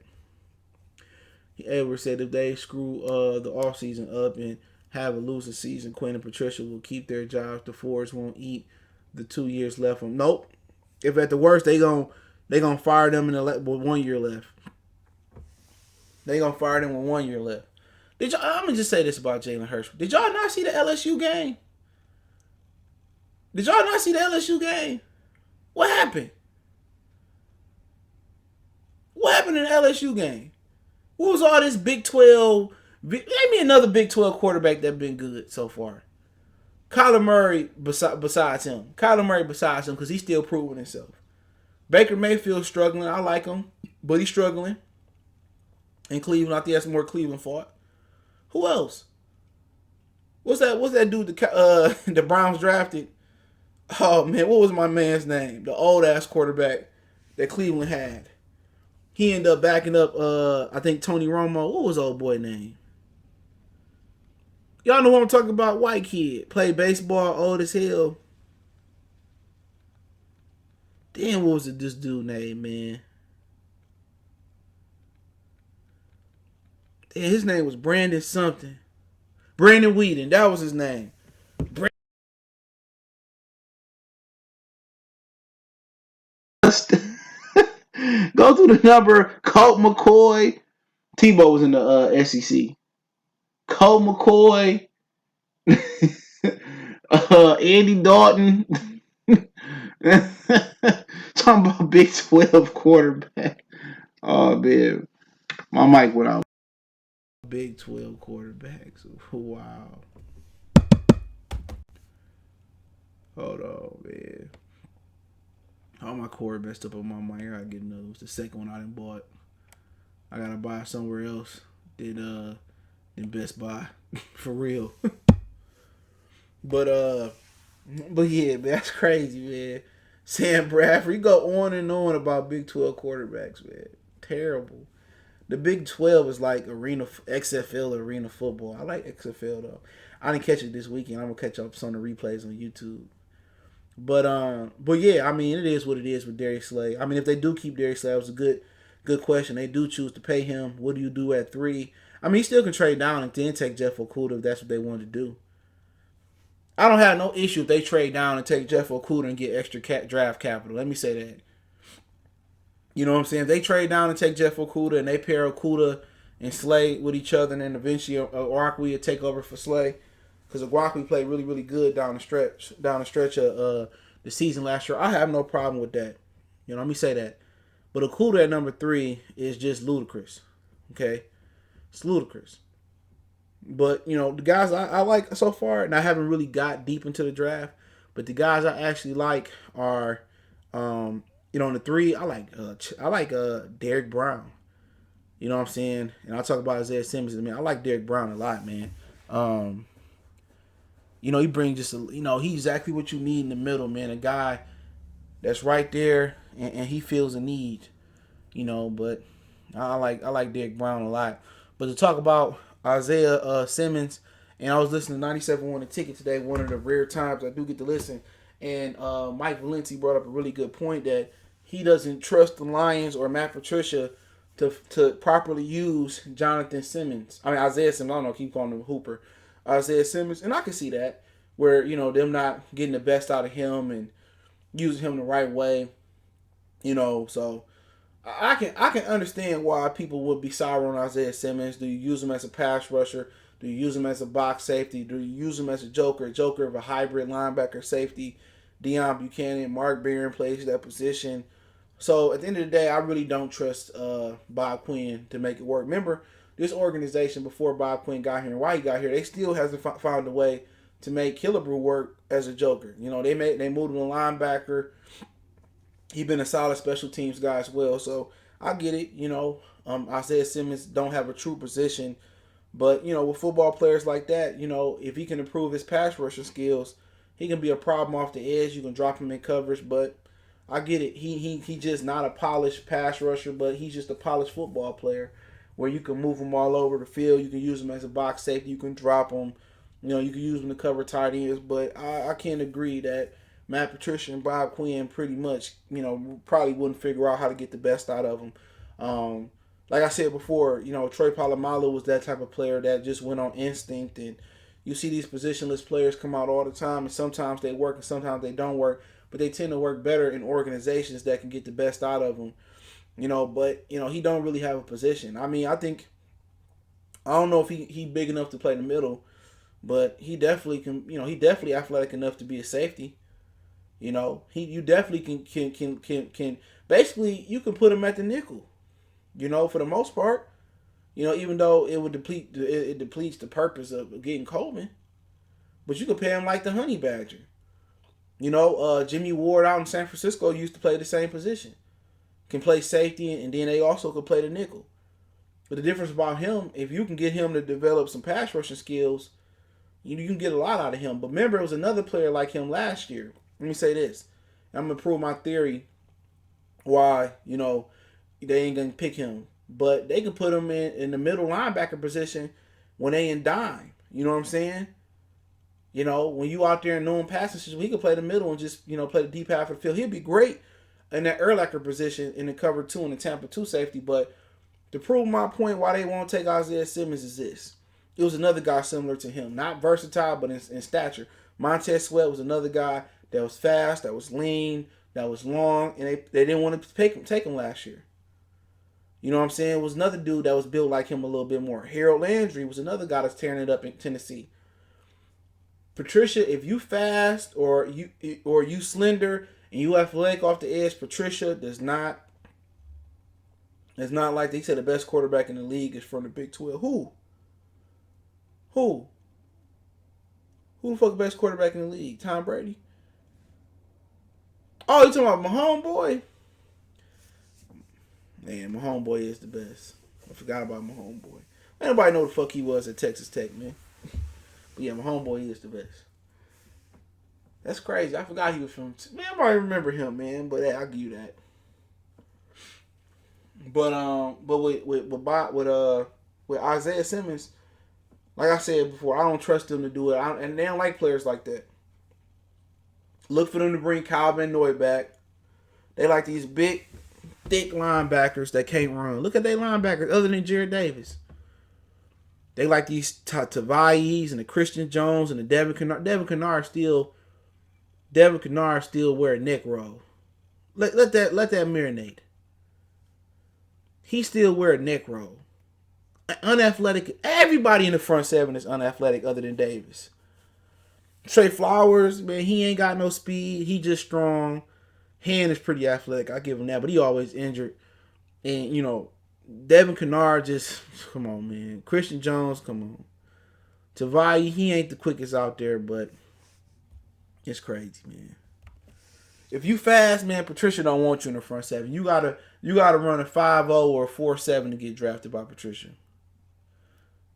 Edwards said if they screw the offseason up and have a losing season, Quinn and Patricia will keep their jobs. The Fords won't eat the 2 years left. Nope. If at the worst they gonna fire them with 1 year left. They gonna fire them with 1 year left. I'm gonna just say this about Jalen Hurts. Did y'all not see the LSU game? What happened? What happened in the LSU game? What was all this Big 12? Name me another Big 12 quarterback that's been good so far. Kyler Murray besides him. Because he's still proving himself. Baker Mayfield's struggling. I like him, but he's struggling. In Cleveland, I think that's more Cleveland fault. Who else? What's that dude the Browns drafted? Oh, man, what was my man's name? The old-ass quarterback that Cleveland had. He ended up backing up, I think, Tony Romo. What was old boy name? Y'all know what I'm talking about? White kid. Played baseball, old as hell. Damn, what was this dude name, man? his name was Brandon something. Brandon Whedon, that was his name.
Go through the number. Colt McCoy. Tebow was in the SEC. Colt McCoy. Andy Dalton. Talking about Big 12 quarterback. Oh man, my mic went out.
Big 12 quarterbacks. Wow. Hold on, man. All my quarterbacks up on my mic. I gotta get another. It's the second one I done bought. I gotta buy somewhere else than Best Buy. For real. But but yeah, man, that's crazy, man. Sam Bradford, you go on and on about Big 12 quarterbacks, man. Terrible. The Big 12 is like XFL arena football. I like XFL though. I didn't catch it this weekend. I'm gonna catch up some of the replays on YouTube. But yeah, I mean, it is what it is with Darius Slay. I mean, if they do keep Darius Slay, that was a good question. They do choose to pay him. What do you do at 3? I mean, he still can trade down and then take Jeff Okudah if that's what they want to do. I don't have no issue if they trade down and take Jeff Okudah and get extra draft capital. Let me say that. You know what I'm saying? If they trade down and take Jeff Okudah and they pair Okudah and Slay with each other, and then eventually Orakwe will take over for Slay, because Orakwe played really, really good down the stretch of the season last year. I have no problem with that. You know, let me say that. But Okudah at number 3 is just ludicrous. Okay? It's ludicrous. But, you know, the guys I like so far, and I haven't really got deep into the draft, but the guys I actually like are, you know, in the 3, I like Derrick Brown. You know what I'm saying? And I'll talk about Isaiah Simmons in a minute. I like Derrick Brown a lot, man. You know, he brings he's exactly what you need in the middle, man. A guy that's right there and he feels a need, you know. But I like Derrick Brown a lot. But to talk about Isaiah Simmons, and I was listening to 97.1 The Ticket today, one of the rare times I do get to listen. And Mike Valenti brought up a really good point that he doesn't trust the Lions or Matt Patricia to properly use Jonathan Simmons. I mean, Isaiah Simmons. I don't know, keep calling him Hooper. Isaiah Simmons. And I can see that, where, you know, them not getting the best out of him and using him the right way. You know, so I can understand why people would be sour on Isaiah Simmons. Do you use him as a pass rusher? Do you use him as a box safety? Do you use him as a joker of a hybrid linebacker safety? Deion Buchanan, Mark Barron plays that position. So at the end of the day, I really don't trust Bob Quinn to make it work. Remember, this organization before Bob Quinn got here and why he got here, they still hasn't found a way to make Killebrew work as a joker. You know, they moved him to linebacker. He's been a solid special teams guy as well. So I get it. You know, Isaiah Simmons don't have a true position. But, you know, with football players like that, you know, if he can improve his pass rushing skills, he can be a problem off the edge. You can drop him in coverage, but I get it. He just not a polished pass rusher, but he's just a polished football player where you can move him all over the field. You can use him as a box safety. You can drop him. You know, you can use him to cover tight ends. But I can't agree that Matt Patricia and Bob Quinn pretty much, you know, probably wouldn't figure out how to get the best out of him. Like I said before, you know, Troy Polamalu was that type of player that just went on instinct. And you see these positionless players come out all the time, and sometimes they work and sometimes they don't work. But they tend to work better in organizations that can get the best out of them. You know, but, you know, he don't really have a position. I mean, I don't know if he big enough to play in the middle, but he definitely can, you know, he definitely athletic enough to be a safety. You know, you definitely can basically you can put him at the nickel. You know, for the most part. You know, even though it depletes the purpose of getting Coleman. But you could pay him like the Honey Badger. You know, Jimmy Ward out in San Francisco used to play the same position. Can play safety, and then they also could play the nickel. But the difference about him, if you can get him to develop some pass rushing skills, you can get a lot out of him. But remember, it was another player like him last year. Let me say this. I'm going to prove my theory why, you know, they ain't going to pick him. But they can put him in the middle linebacker position when they in dime. You know what I'm saying? You know, when you out there in known passages, he could play the middle and just, you know, play the deep half of the field. He'd be great in that Urlacher position in the cover 2 and the Tampa 2 safety. But To prove my point why they won't take Isaiah Simmons is this. It was another guy similar to him. Not versatile, but in stature. Montez Sweat was another guy that was fast, that was lean, that was long, and they didn't want to take him last year. You know what I'm saying? It was another dude that was built like him a little bit more. Harold Landry was another guy that's tearing it up in Tennessee. Patricia, if you fast or you slender and you athletic off the edge, Patricia does not. It's not like they said the best quarterback in the league is from the Big 12. Who? Who the fuck the best quarterback in the league? Tom Brady? Oh, you talking about my homeboy? Man, my homeboy is the best. I forgot about my homeboy. Nobody know the fuck he was at Texas Tech, man. But yeah, my homeboy is the best. That's crazy. I forgot he was from. Man, I might remember him, man. But hey, I'll give you that. But with Isaiah Simmons, like I said before, I don't trust them to do it. And they don't like players like that. Look for them to bring Kyle Van Noy back. They like these big, thick linebackers that can't run. Look at their linebackers other than Jared Davis. They like these Tavais and the Christian Jones and the Devin Kennard. Devin Kennard still wear a neck roll. Let that marinate. He still wear a neck roll. Unathletic. Everybody in the front seven is unathletic other than Davis. Trey Flowers, man, he ain't got no speed. He just strong. Hand is pretty athletic. I give him that, but he always injured. And, you know, Devin Kennard just, come on, man. Christian Jones, come on. Tavai, he ain't the quickest out there, but it's crazy, man. If you fast, man, Patricia don't want you in the front seven. You gotta run a 5.0 or a 4.7 to get drafted by Patricia.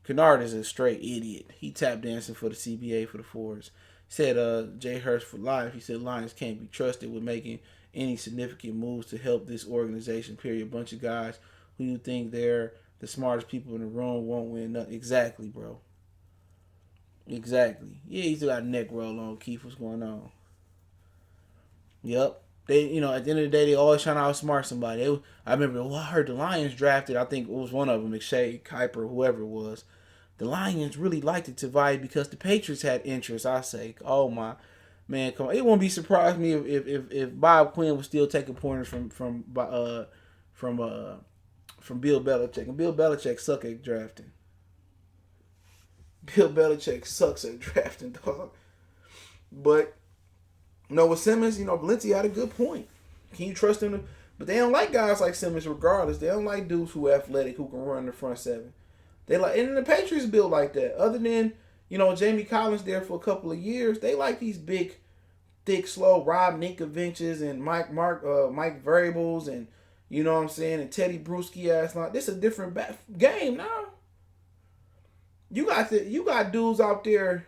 Kennard is a straight idiot. He tap dancing for the CBA for the fours. Said Jay Hurst for life. He said Lions can't be trusted with making any significant moves to help this organization, period. A bunch of guys who you think they're the smartest people in the room won't win nothing. Exactly, bro. Exactly. Yeah, he's got a neck roll on. Keith, what's going on? Yep. They, at the end of the day, they always trying to outsmart somebody. I remember, I heard the Lions drafted, I think it was one of them, McShay, Kuiper, whoever it was. The Lions really liked it to Tavai because the Patriots had interest. I say, oh my man, come on! It won't be surprised me if Bob Quinn was still taking pointers from Bill Belichick, and Bill Belichick sucks at drafting. Bill Belichick sucks at drafting, dog. But with Simmons, Valencia had a good point. Can you trust him? But they don't like guys like Simmons, regardless. They don't like dudes who are athletic, who can run the front seven. They like, and the Patriots build like that. Other than, Jamie Collins there for a couple of years, they like these big, thick, slow Rob Ninkoviches and Mike Variables and, you know what I'm saying, and Teddy Bruschi ass. This is a different game now. You got dudes out there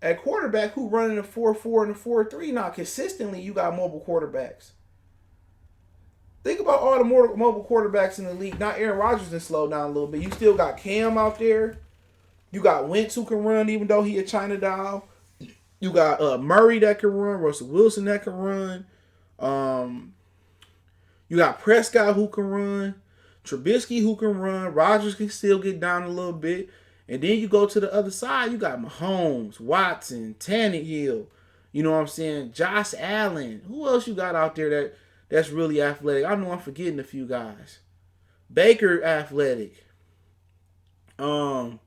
at quarterback who running a 4.4 and a 4.3 now consistently. You got mobile quarterbacks. Think about all the mobile quarterbacks in the league. Now Aaron Rodgers has slowed down a little bit. You still got Cam out there. You got Wentz who can run even though he a China doll. You got Murray that can run. Russell Wilson that can run. You got Prescott who can run. Trubisky who can run. Rodgers can still get down a little bit. And then you go to the other side. You got Mahomes, Watson, Tannehill. You know what I'm saying? Josh Allen. Who else you got out there that's really athletic? I know I'm forgetting a few guys. Baker athletic. You're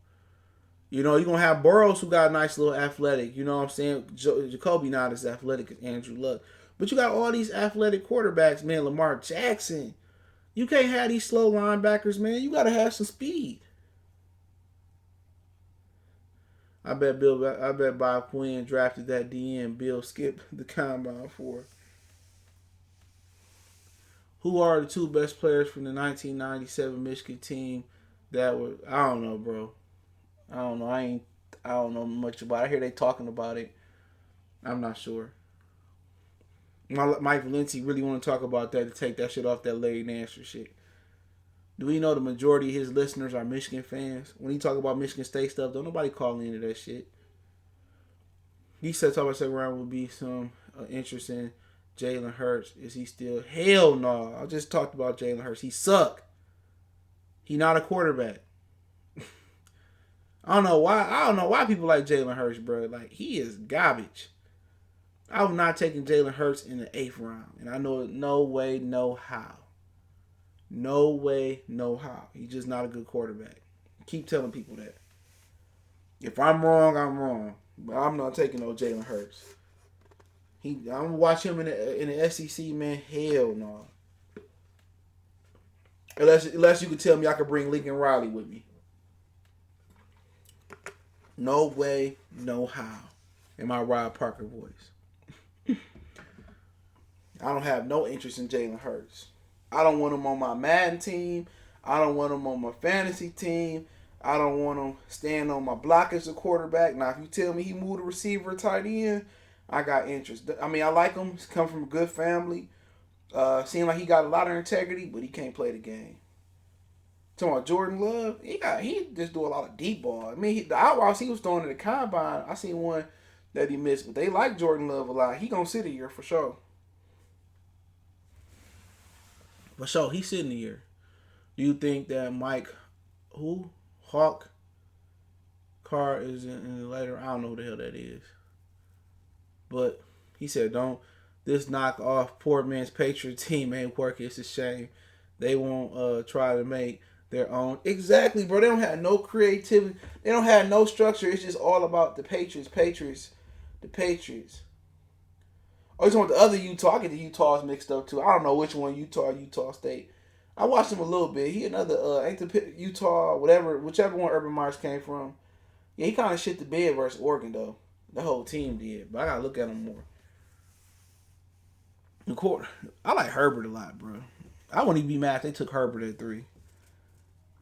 going to have Burrows who got a nice little athletic. You know what I'm saying? Jacoby not as athletic as Andrew Luck. But you got all these athletic quarterbacks, man. Lamar Jackson. You can't have these slow linebackers, man. You got to have some speed. I bet Bob Quinn drafted that DN Bill skipped the combine for. Who are the two best players from the 1997 Michigan team that were? I don't know, bro. I don't know. I don't know much about it. I hear they talking about it. I'm not sure. Mike Valenti really want to talk about that to take that shit off that Larry Nasser shit. Do we know the majority of his listeners are Michigan fans? When he talk about Michigan State stuff, don't nobody call into that shit. He said talk about second round would be some interest in Jalen Hurts. Is he still? Hell no. I just talked about Jalen Hurts. He suck. He not a quarterback. I don't know why. I don't know why people like Jalen Hurts, bro. Like, he is garbage. I was not taking Jalen Hurts in the 8th round, and I know no way, no how. No way, no how. He's just not a good quarterback. Keep telling people that. If I'm wrong, I'm wrong. But I'm not taking no Jalen Hurts. I'm gonna watch him in the SEC, man. Hell no. Unless you could tell me I could bring Lincoln Riley with me. No way, no how. In my Rod Parker voice. I don't have no interest in Jalen Hurts. I don't want him on my Madden team. I don't want him on my fantasy team. I don't want him staying on my block as a quarterback. Now, if you tell me he moved a receiver tight end, I got interest. I mean, I like him. He's come from a good family. Seemed like he got a lot of integrity, but he can't play the game. Talking about Jordan Love, he just do a lot of deep ball. I mean, the out routes he was throwing in the combine, I seen one that he missed, but they like Jordan Love a lot. He gonna sit a year for sure. For sure, he's sitting a year. Do you think that Mike, Hawk Carr is in the later? I don't know who the hell that is. But he said, don't this knock off poor man's Patriot team ain't working. It's a shame. They won't try to make their own. Exactly, bro. They don't have no creativity. They don't have no structure. It's just all about the Patriots. The Patriots. Oh, he's on the other Utah. I get the Utahs mixed up too. I don't know which one, Utah State. I watched him a little bit. He another ain't the Utah, whichever one Urban Myers came from. Yeah, he kind of shit the bed versus Oregon though. The whole team did, but I gotta look at him more. I like Herbert a lot, bro. I wouldn't even be mad if they took Herbert at 3.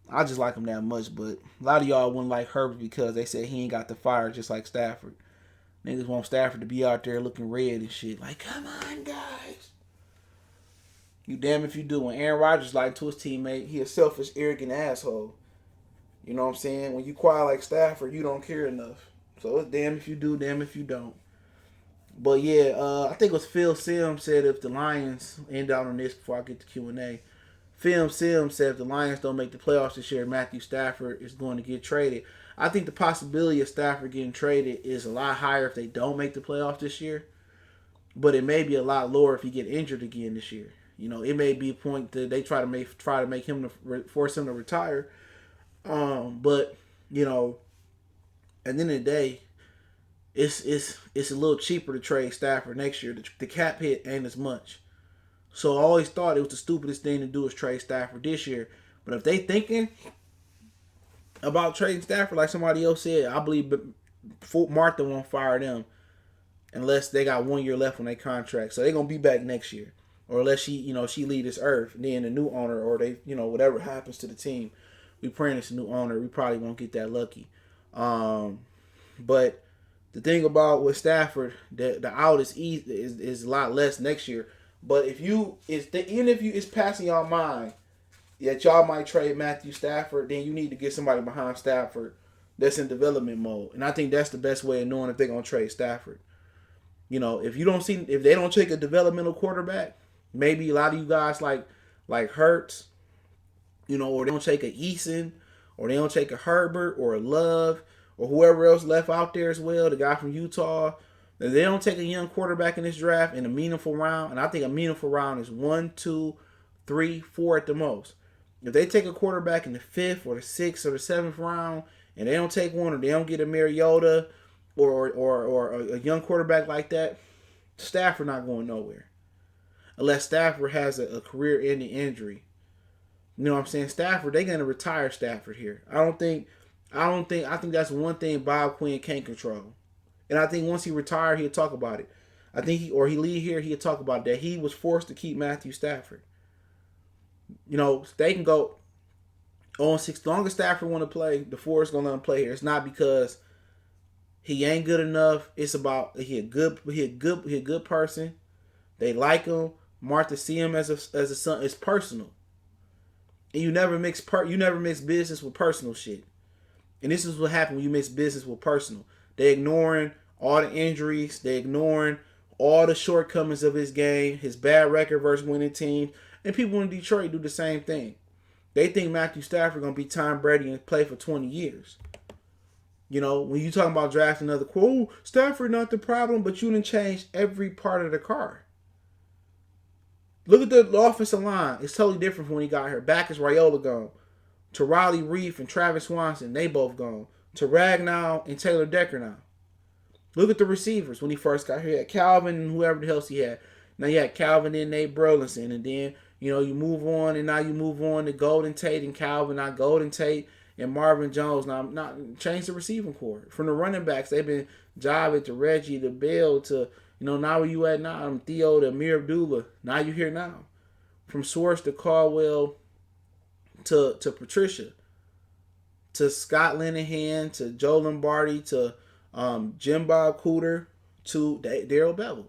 I just like him that much, but a lot of y'all wouldn't like Herbert because they said he ain't got the fire just like Stafford. Niggas want Stafford to be out there looking red and shit. Like, come on, guys. You damn if you do. When Aaron Rodgers lied to his teammate, he a selfish, arrogant asshole. You know what I'm saying? When you quiet like Stafford, you don't care enough. So it's damn if you do, damn if you don't. But yeah, I think it was Phil Sims said if the Lions, end out on this before I get to Q&A. Phil Sims said if the Lions don't make the playoffs this year, Matthew Stafford is going to get traded. I think the possibility of Stafford getting traded is a lot higher if they don't make the playoffs this year. But it may be a lot lower if he get injured again this year. You know, it may be a point that they try to make him force him to retire. But you know, at the end of the day, it's a little cheaper to trade Stafford next year. The cap hit ain't as much. So I always thought it was the stupidest thing to do is trade Stafford this year. But if they thinking about trading Stafford like somebody else said, I believe Martha won't fire them unless they got 1 year left on their contract. So they're gonna be back next year. Or unless she leave this earth, and then the new owner, or they, whatever happens to the team, we praying it's a new owner. We probably won't get that lucky. But the thing about with Stafford, the out is a lot less next year. But even if it's passing y'all mind that y'all might trade Matthew Stafford, then you need to get somebody behind Stafford that's in development mode. And I think that's the best way of knowing if they're gonna trade Stafford. If they don't take a developmental quarterback, maybe a lot of you guys like Hurts, or they don't take a Eason, or they don't take a Herbert or a Love, or whoever else left out there as well, the guy from Utah. If they don't take a young quarterback in this draft in a meaningful round, and I think a meaningful round is 1, 2, 3, 4 at the most. If they take a quarterback in the 5th or the 6th or the 7th round, and they don't take one, or they don't get a Mariota or a young quarterback like that, Stafford not going nowhere. Unless Stafford has a career-ending injury. You know what I'm saying? Stafford, they're gonna retire Stafford here. I think that's one thing Bob Quinn can't control. And I think once he retired, he'll talk about it. I think he leave here, he'll talk about that. He was forced to keep Matthew Stafford. They can go on 6. As long as Stafford want to play, the Forest gonna let him play here. It's not because he ain't good enough. It's about he a good person. They like him. Martha see him as a son. It's personal. And you never mix business with personal shit. And this is what happens when you mix business with personal. They ignoring all the injuries. They ignoring all the shortcomings of his game, his bad record versus winning teams. And people in Detroit do the same thing. They think Matthew Stafford gonna be Tom Brady and play for 20 years. You know, when you talking about drafting another quote, Stafford not the problem, but you didn't change every part of the car. Look at the offensive line. It's totally different from when he got here. Back is Raiola gone. To Riley Reef and Travis Swanson, they both gone. To Ragnow and Taylor Decker now. Look at the receivers when he first got here. He had Calvin and whoever else he had. Now you had Calvin and Nate Burleson, and then you move on, and now you move on to Golden Tate and Calvin, not Golden Tate and Marvin Jones. Now not change the receiving core from the running backs. They've been jobbing to Reggie to Bill to now where you at now? Theo to Amir Abdullah. Now you here now. From Swartz to Caldwell to Patricia to Scott Linehan to Joe Lombardi to Jim Bob Cooter to Daryl Bevel.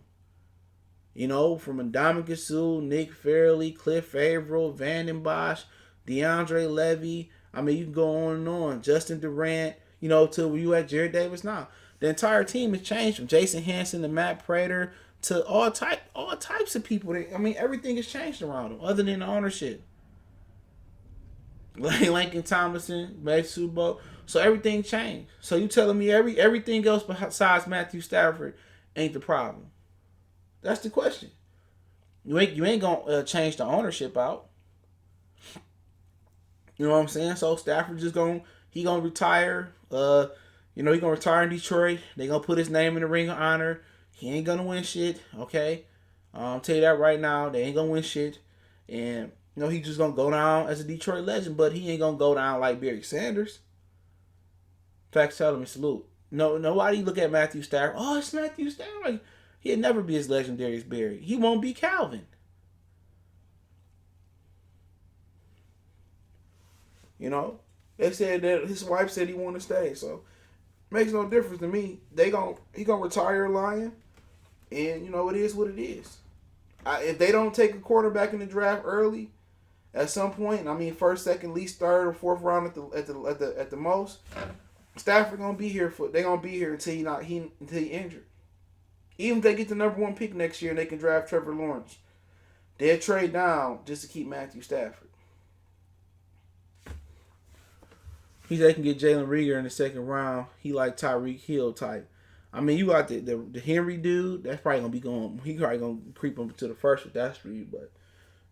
From Ndamukong Suh, Nick Fairley, Cliff Averill, Vanden Bosch, DeAndre Levy. I mean, you can go on and on. Justin Durant, to you at Jared Davis now. The entire team has changed from Jason Hanson to Matt Prater to all types of people. Everything has changed around them other than the ownership. Lincoln Tomlinson, made Super Bowl. So everything changed. So you telling me everything else besides Matthew Stafford ain't the problem? That's the question. You ain't gonna change the ownership out. You know what I'm saying? So Stafford gonna retire. He gonna retire in Detroit. They gonna put his name in the Ring of Honor. He ain't gonna win shit. Okay, I'll tell you that right now. They ain't gonna win shit, and he's just gonna go down as a Detroit legend. But he ain't gonna go down like Barry Sanders. Facts tell him, salute. No, nobody look at Matthew Stafford. Oh, it's Matthew Stafford. Like, he'll never be as legendary as Barry. He won't be Calvin. They said that his wife said he wanted to stay, so makes no difference to me. He gonna retire a Lion, and it is what it is. If they don't take a quarterback in the draft early, at some point, first, second, least third or fourth round at the most, Stafford gonna be here until he injured. Even if they get the number 1 pick next year and they can draft Trevor Lawrence, they'll trade down just to keep Matthew Stafford. They can get Jalen Reagor in the second round. He like Tyreek Hill type. You got the Henry dude. That's probably gonna be going. He probably gonna creep him to the first with that speed. But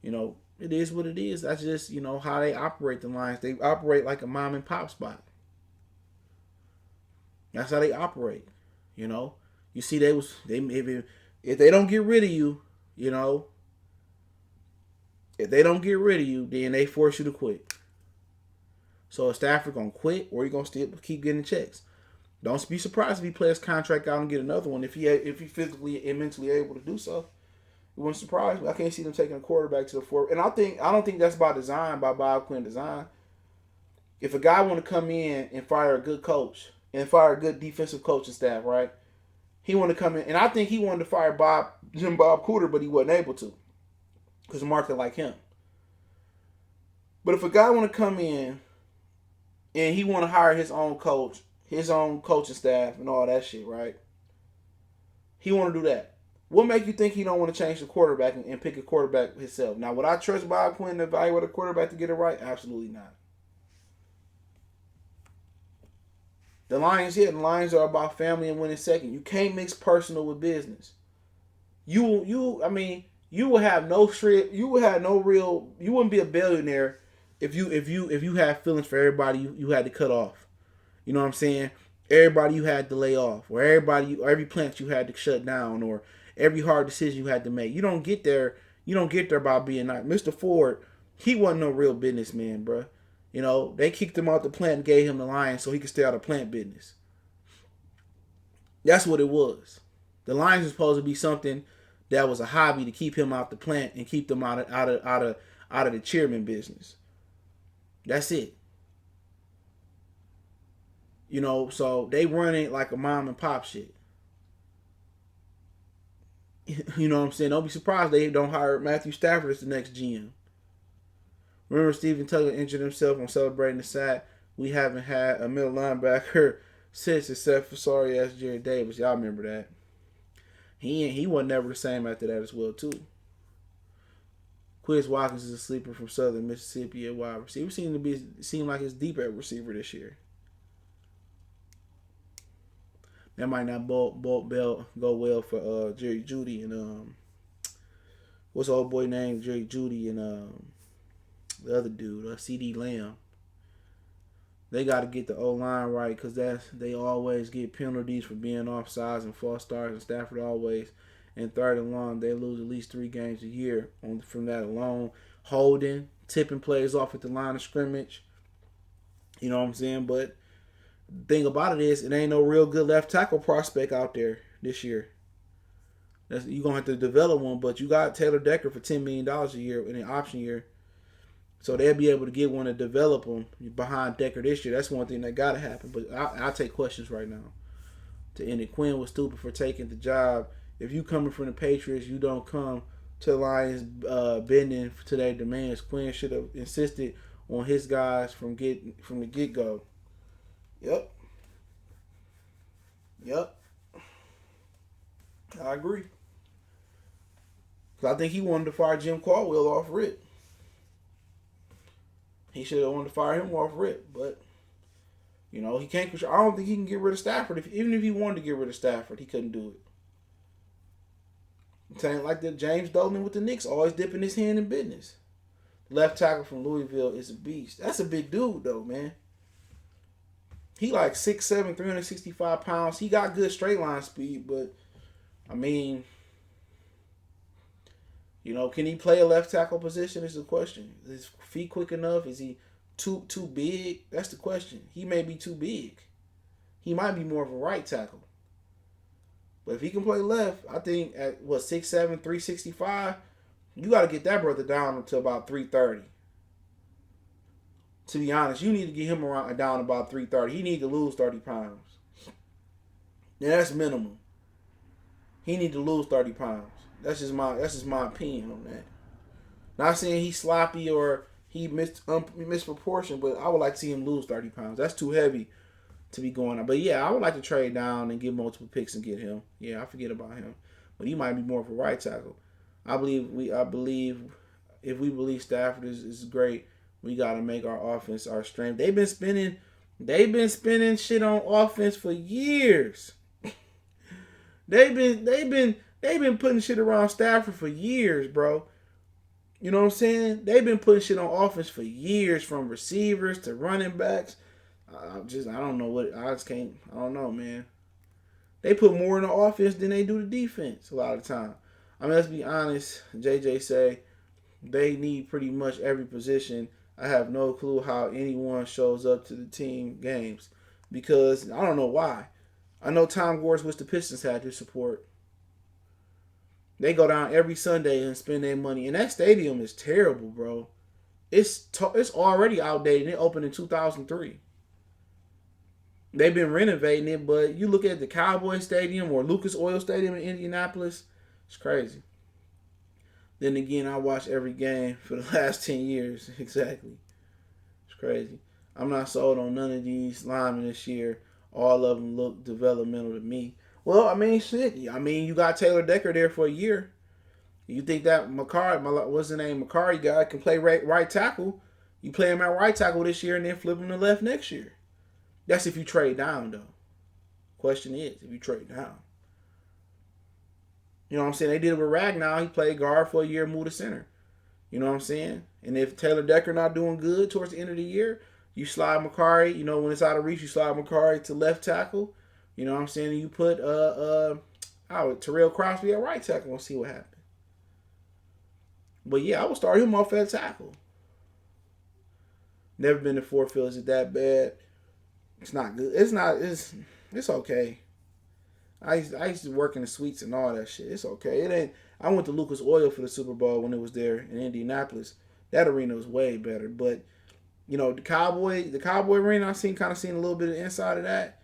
it is what it is. That's just how they operate. The Lions. They operate like a mom and pop spot. That's how they operate. You see, if they don't get rid of you, if they don't get rid of you, then they force you to quit. So is Stafford gonna quit, or you gonna still keep getting checks? Don't be surprised if he plays his contract out and get another one if he physically and mentally able to do so. It wouldn't surprise me. I can't see them taking a quarterback to the fourth. And I don't think that's by design, by Bob Quinn design. If a guy want to come in and fire a good coach and fire a good defensive coaching staff, right? He want to come in, and I think he wanted to fire Jim Bob Cooter, but he wasn't able to because the market like him. But if a guy want to come in and he want to hire his own coach, his own coaching staff, and all that shit, right? He want to do that. What make you think he don't want to change the quarterback and pick a quarterback himself? Now, would I trust Bob Quinn to evaluate a quarterback to get it right? Absolutely not. The Lions are about family and winning second. You can't mix personal with business. You will have no shred. You wouldn't be a billionaire if you had feelings for everybody you had to cut off. You know what I'm saying? Everybody you had to lay off, or every plant you had to shut down, or every hard decision you had to make. You don't get there. You don't get there by being nice. Mr. Ford, he wasn't no real businessman, bro. They kicked him out the plant and gave him the Lions so he could stay out of plant business. That's what it was. The Lions was supposed to be something that was a hobby to keep him out the plant and keep them out of the chairman business. That's it. So they run it like a mom and pop shit. You know what I'm saying? Don't be surprised they don't hire Matthew Stafford as the next GM. Remember Stephen Tucker injured himself on celebrating the sack? We haven't had a middle linebacker since, except for sorry ass Jared Davis. Y'all remember that? He wasn't never the same after that as well too. Quez Watkins is a sleeper from Southern Mississippi at wide receiver. Seem like it's deep at receiver this year. That might not go well for Jerry Jeudy and what's the old boy named Jerry Jeudy and the other dude, C.D. Lamb. They got to get the O-line right because they always get penalties for being offsides and false starts, and Stafford always in third and long they lose at least 3 games a year from that alone. Holding, tipping plays off at the line of scrimmage. You know what I'm saying? But the thing about it is, it ain't no real good left tackle prospect out there this year. You're going to have to develop one, but you got Taylor Decker for $10 million a year in an option year. So they'll be able to get one to develop them behind Decker this year. That's one thing that got to happen. But I'll take questions right now. To end it, Quinn was stupid for taking the job. If you coming from the Patriots, you don't come to the Lions bending to their demands. Quinn should have insisted on his guys from the get-go. Yep. I agree. Because I think he wanted to fire Jim Caldwell off rip. He should have wanted to fire him off rip. But, he can't control. I don't think he can get rid of Stafford. Even if he wanted to get rid of Stafford, he couldn't do it. I'm saying like the James Dolan with the Knicks, always dipping his hand in business. Left tackle from Louisville is a beast. That's a big dude, though, man. He like 6'7", 365 pounds. He got good straight line speed, but, can he play a left tackle position is the question. Is his feet quick enough? Is he too big? That's the question. He may be too big. He might be more of a right tackle. But if he can play left, I think at 6'7", 365, you got to get that brother down to about 330. To be honest, you need to get him down about 330. He need to lose 30 pounds. Now that's minimum. He need to lose 30 pounds. That's just my opinion on that. Not saying he's sloppy or he misproportioned, but I would like to see him lose 30 pounds. That's too heavy to be going on. But yeah, I would like to trade down and get multiple picks and get him. Yeah, I forget about him. But he might be more of a right tackle. I believe if we believe Stafford is great, we gotta make our offense our strength. They've been spinning shit on offense for years. They've been putting shit around Stafford for years, bro. You know what I'm saying? They've been putting shit on offense for years, from receivers to running backs. I don't know, man. They put more in the offense than they do the defense a lot of the time. Let's be honest. JJ say they need pretty much every position. I have no clue how anyone shows up to the team games because I don't know why. I know Tom Gores, which the Pistons had to support. They go down every Sunday and spend their money. And that stadium is terrible, bro. It's already outdated. It opened in 2003. They've been renovating it, but you look at the Cowboy Stadium or Lucas Oil Stadium in Indianapolis, it's crazy. Then again, I watch every game for the last 10 years. Exactly. It's crazy. I'm not sold on none of these linemen this year. All of them look developmental to me. Well, shit. You got Taylor Decker there for a year. You think that Makari guy can play right tackle? You play him at right tackle this year and then flip him to left next year. That's if you trade down, though. Question is, if you trade down. You know what I'm saying? They did it with Ragnow. He played guard for a year, moved to center. You know what I'm saying? And if Taylor Decker not doing good towards the end of the year, you slide Makari. When it's out of reach, you slide Makari to left tackle. You know what I'm saying? And you put Terrell Crosby at right tackle and see what happens. But yeah, I would start him off at tackle. Never been to Fort Phillips. Is that bad? It's not good. It's okay. I used to work in the suites and all that shit. It's okay. It ain't. I went to Lucas Oil for the Super Bowl when it was there in Indianapolis. That arena was way better. But the Cowboy arena, I seen a little bit of the inside of that.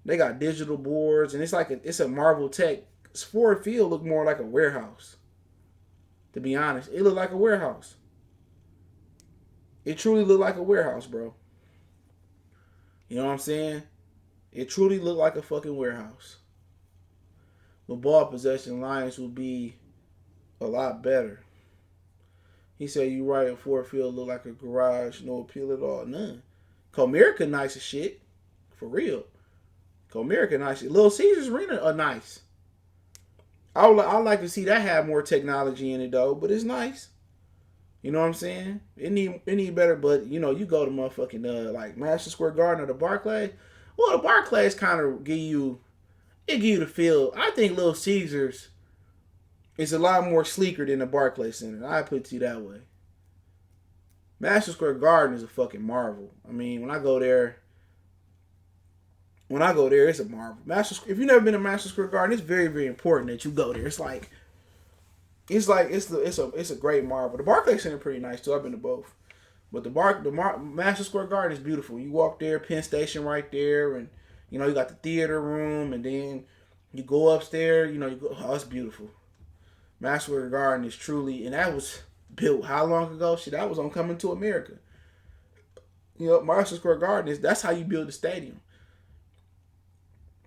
They got digital boards and it's a Marvel Tech. Ford Field looked more like a warehouse. To be honest, it looked like a warehouse. It truly looked like a warehouse, bro. You know what I'm saying? It truly looked like a fucking warehouse. With ball possession, Lions would be a lot better. He said you right, and Ford Field look like a garage, no appeal at all, none. Comerica nice as shit, for real. Comerica nice. Little Caesars Arena are nice. I like to see that have more technology in it though, but it's nice. You know what I'm saying? It need better, but you know, you go to motherfucking like Madison Square Garden or the Barclays. Well, the Barclays kind of give you the feel. I think Little Caesars is a lot more sleeker than the Barclays Center. I put it to you that way. Madison Square Garden is a fucking marvel. I mean, when I go there, it's a marvel. If you've never been to Madison Square Garden, it's very, very important that you go there. It's a great marvel. The Barclays Center is pretty nice too. I've been to both, but Madison Square Garden is beautiful. You walk there, Penn Station right there, and you know you got the theater room, and then you go upstairs. You know oh, it's beautiful. Madison Square Garden is truly, and that was built how long ago? Shit, that was on Coming to America. You know, Madison Square Garden that's how you build a stadium.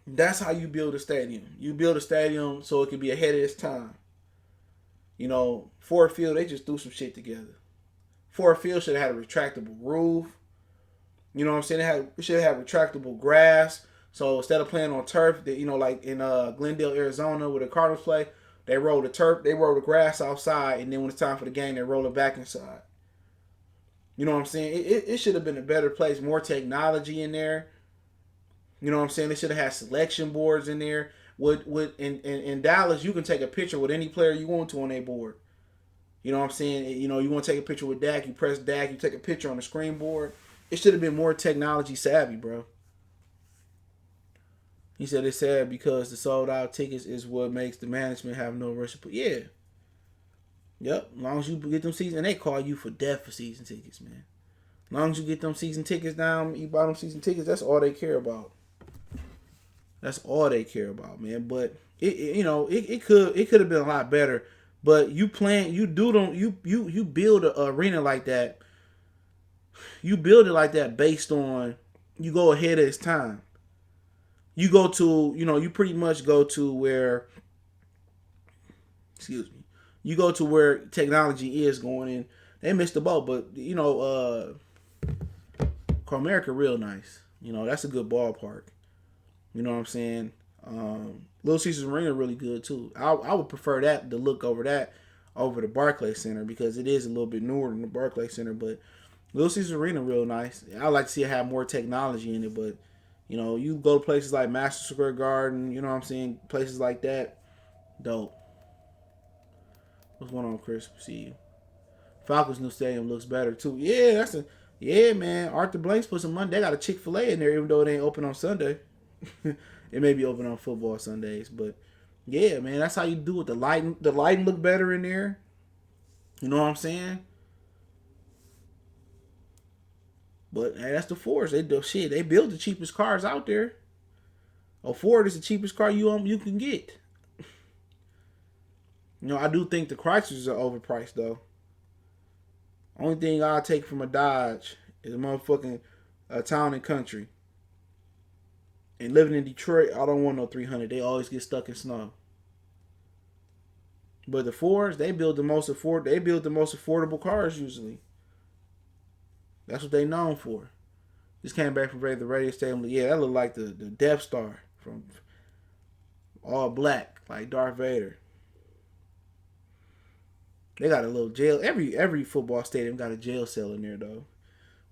That's how you build a stadium. You build a stadium so it can be ahead of its time. You know, Ford Field, they just threw some shit together. Ford Field should have had a retractable roof. You know what I'm saying? It should have retractable grass. So instead of playing on turf, you know, like in Glendale, Arizona, where the Cardinals play, they roll the grass outside, and then when it's time for the game, they roll it back inside. You know what I'm saying? It should have been a better place, more technology in there. You know what I'm saying? They should have had selection boards in there. In Dallas, you can take a picture with any player you want to on their board. You know what I'm saying? You know, you want to take a picture with Dak, you press Dak, you take a picture on the screen board. It should have been more technology savvy, bro. He said it's sad because the sold out tickets is what makes the management have no rush. Yeah. Yep. As long as you get them season, and they call you for death for season tickets, man. As long as you get them season tickets down, you buy them season tickets, that's all they care about. That's all they care about, man. But it could have been a lot better. But you build an arena like that. You build it like that based on you go ahead of its time. You go to, you pretty much go to where, you go to where technology is going in. They missed the boat, but Comerica real nice. That's a good ballpark. You know what I'm saying? Little Caesars Arena really good too. I would prefer that to look over the Barclays Center because it is a little bit newer than the Barclays Center. But Little Caesars Arena real nice. I like to see it have more technology in it. But you go to places like Madison Square Garden. You know what I'm saying? Places like that, dope. What's going on, Chris? See you. Falcons' new stadium looks better too. Yeah, man. Arthur Blanks put some money. They got a Chick-fil-A in there, even though it ain't open on Sunday. It may be open on football Sundays, but yeah, man, that's how you do it. The lighting look better in there. You know what I'm saying? But hey, that's the Fords. They build the cheapest cars out there. A Ford is the cheapest car you can get. I do think the Chryslers are overpriced though. Only thing I'll take from a Dodge is a motherfucking town and country. And living in Detroit, I don't want no 300. They always get stuck in snow. But the Fords, they build the most affordable cars usually. That's what they known for. Just came back from the radio station. Yeah, that looked like the Death Star from all black, like Darth Vader. They got a little jail. Every football stadium got a jail cell in there though,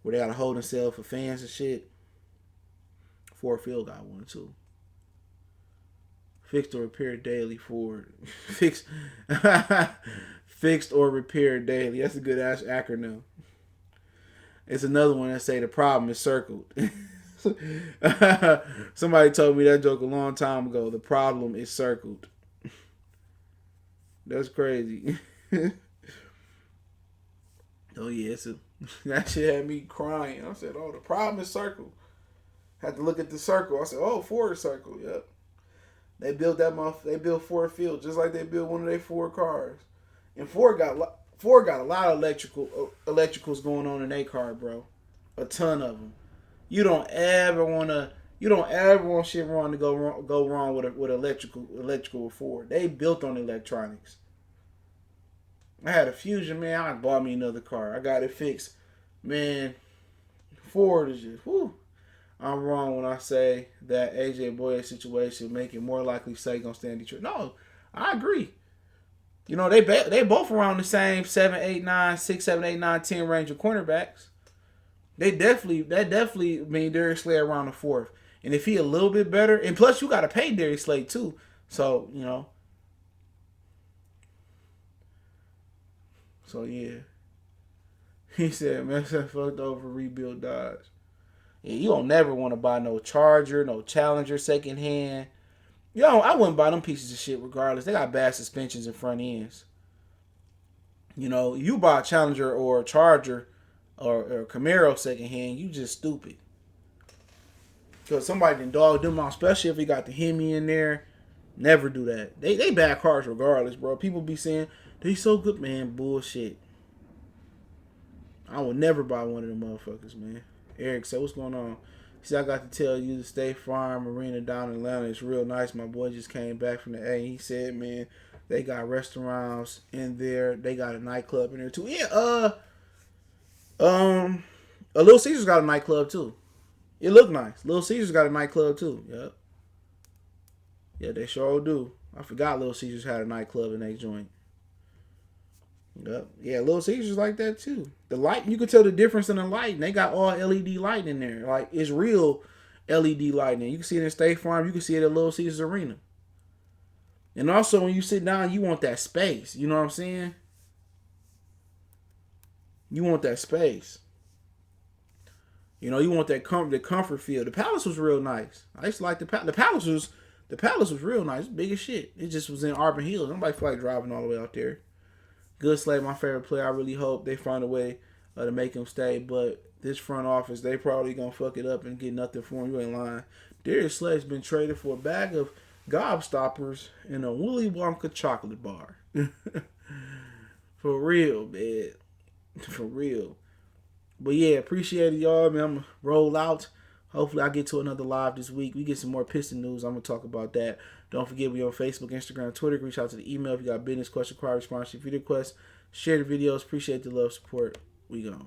where they got a holding cell for fans and shit. Ford Field got one too. Fixed or repaired daily Ford. Fixed or repaired daily. That's a good ass acronym. It's another one that say the problem is circled. Somebody told me that joke a long time ago. The problem is circled. That's crazy. Oh yeah, that shit had me crying. I said, "Oh, the problem is circled." Had to look at the circle. I said, "Oh, Ford circle." Yep. They built They built Ford Field just like they built one of their Ford cars. And Ford got a lot of electricals going on in their car, bro. A ton of them. You don't ever want shit wrong to go wrong with electrical Ford. They built on electronics. I had a Fusion, man. I bought me another car. I got it fixed. Man, Ford is just, whew. I'm wrong when I say that AJ Boyer's situation make it more likely Slay gonna stay in Detroit. No, I agree. You know, they both around the same 7, 8, 9, 6, 7, 8, 9, 10 range of cornerbacks. That definitely mean Darius Slay around the fourth. And if he a little bit better, and plus you gotta pay Darius Slay too. So, so yeah. He said, man, I fucked over rebuild Dodge. Yeah, you don't never want to buy no Charger, no Challenger second hand. I wouldn't buy them pieces of shit regardless. They got bad suspensions and front ends. You buy a Challenger or a Charger or Camaro second hand, you just stupid. Because somebody can dog them out, especially if he got the Hemi in there. Never do that. They bad cars regardless, bro. People be saying, they so good, man. Bullshit. I will never buy one of them motherfuckers, man. Eric said, what's going on? He said, I got to tell you the State Farm Marina down in Atlanta is real nice. My boy just came back from the A. He said, man, they got restaurants in there. They got a nightclub in there too. Yeah, a Little Caesars got a nightclub too. It looked nice. Little Caesars got a nightclub too. Yep. Yeah, they sure do. I forgot Little Caesars had a nightclub in their joint. Yep. Yeah, Little Caesars like that too. The light, you can tell the difference in the lighting. They got all LED lighting in there. Like, it's real LED lighting. You can see it in State Farm. You can see it at Little Caesars Arena. And also, when you sit down, you want that space. You know what I'm saying? You want that space. You want that comfort feel. The Palace was real nice. I used to like the Palace was real nice. Big as shit. It just was in Auburn Hills. Nobody feel like driving all the way out there. Good Slay, my favorite player. I really hope they find a way to make him stay. But this front office, they probably going to fuck it up and get nothing for him. You ain't lying. Darius Slay's been traded for a bag of gobstoppers and a Willy Wonka chocolate bar. For real, man. For real. But yeah, appreciate it, y'all. Man, I'm going to roll out. Hopefully I get to another live this week. We get some more Piston news. I'm going to talk about that. Don't forget, we on Facebook, Instagram, Twitter. Reach out to the email if you got business, question, inquiry, response, video requests. Share the videos. Appreciate the love, support. We gone.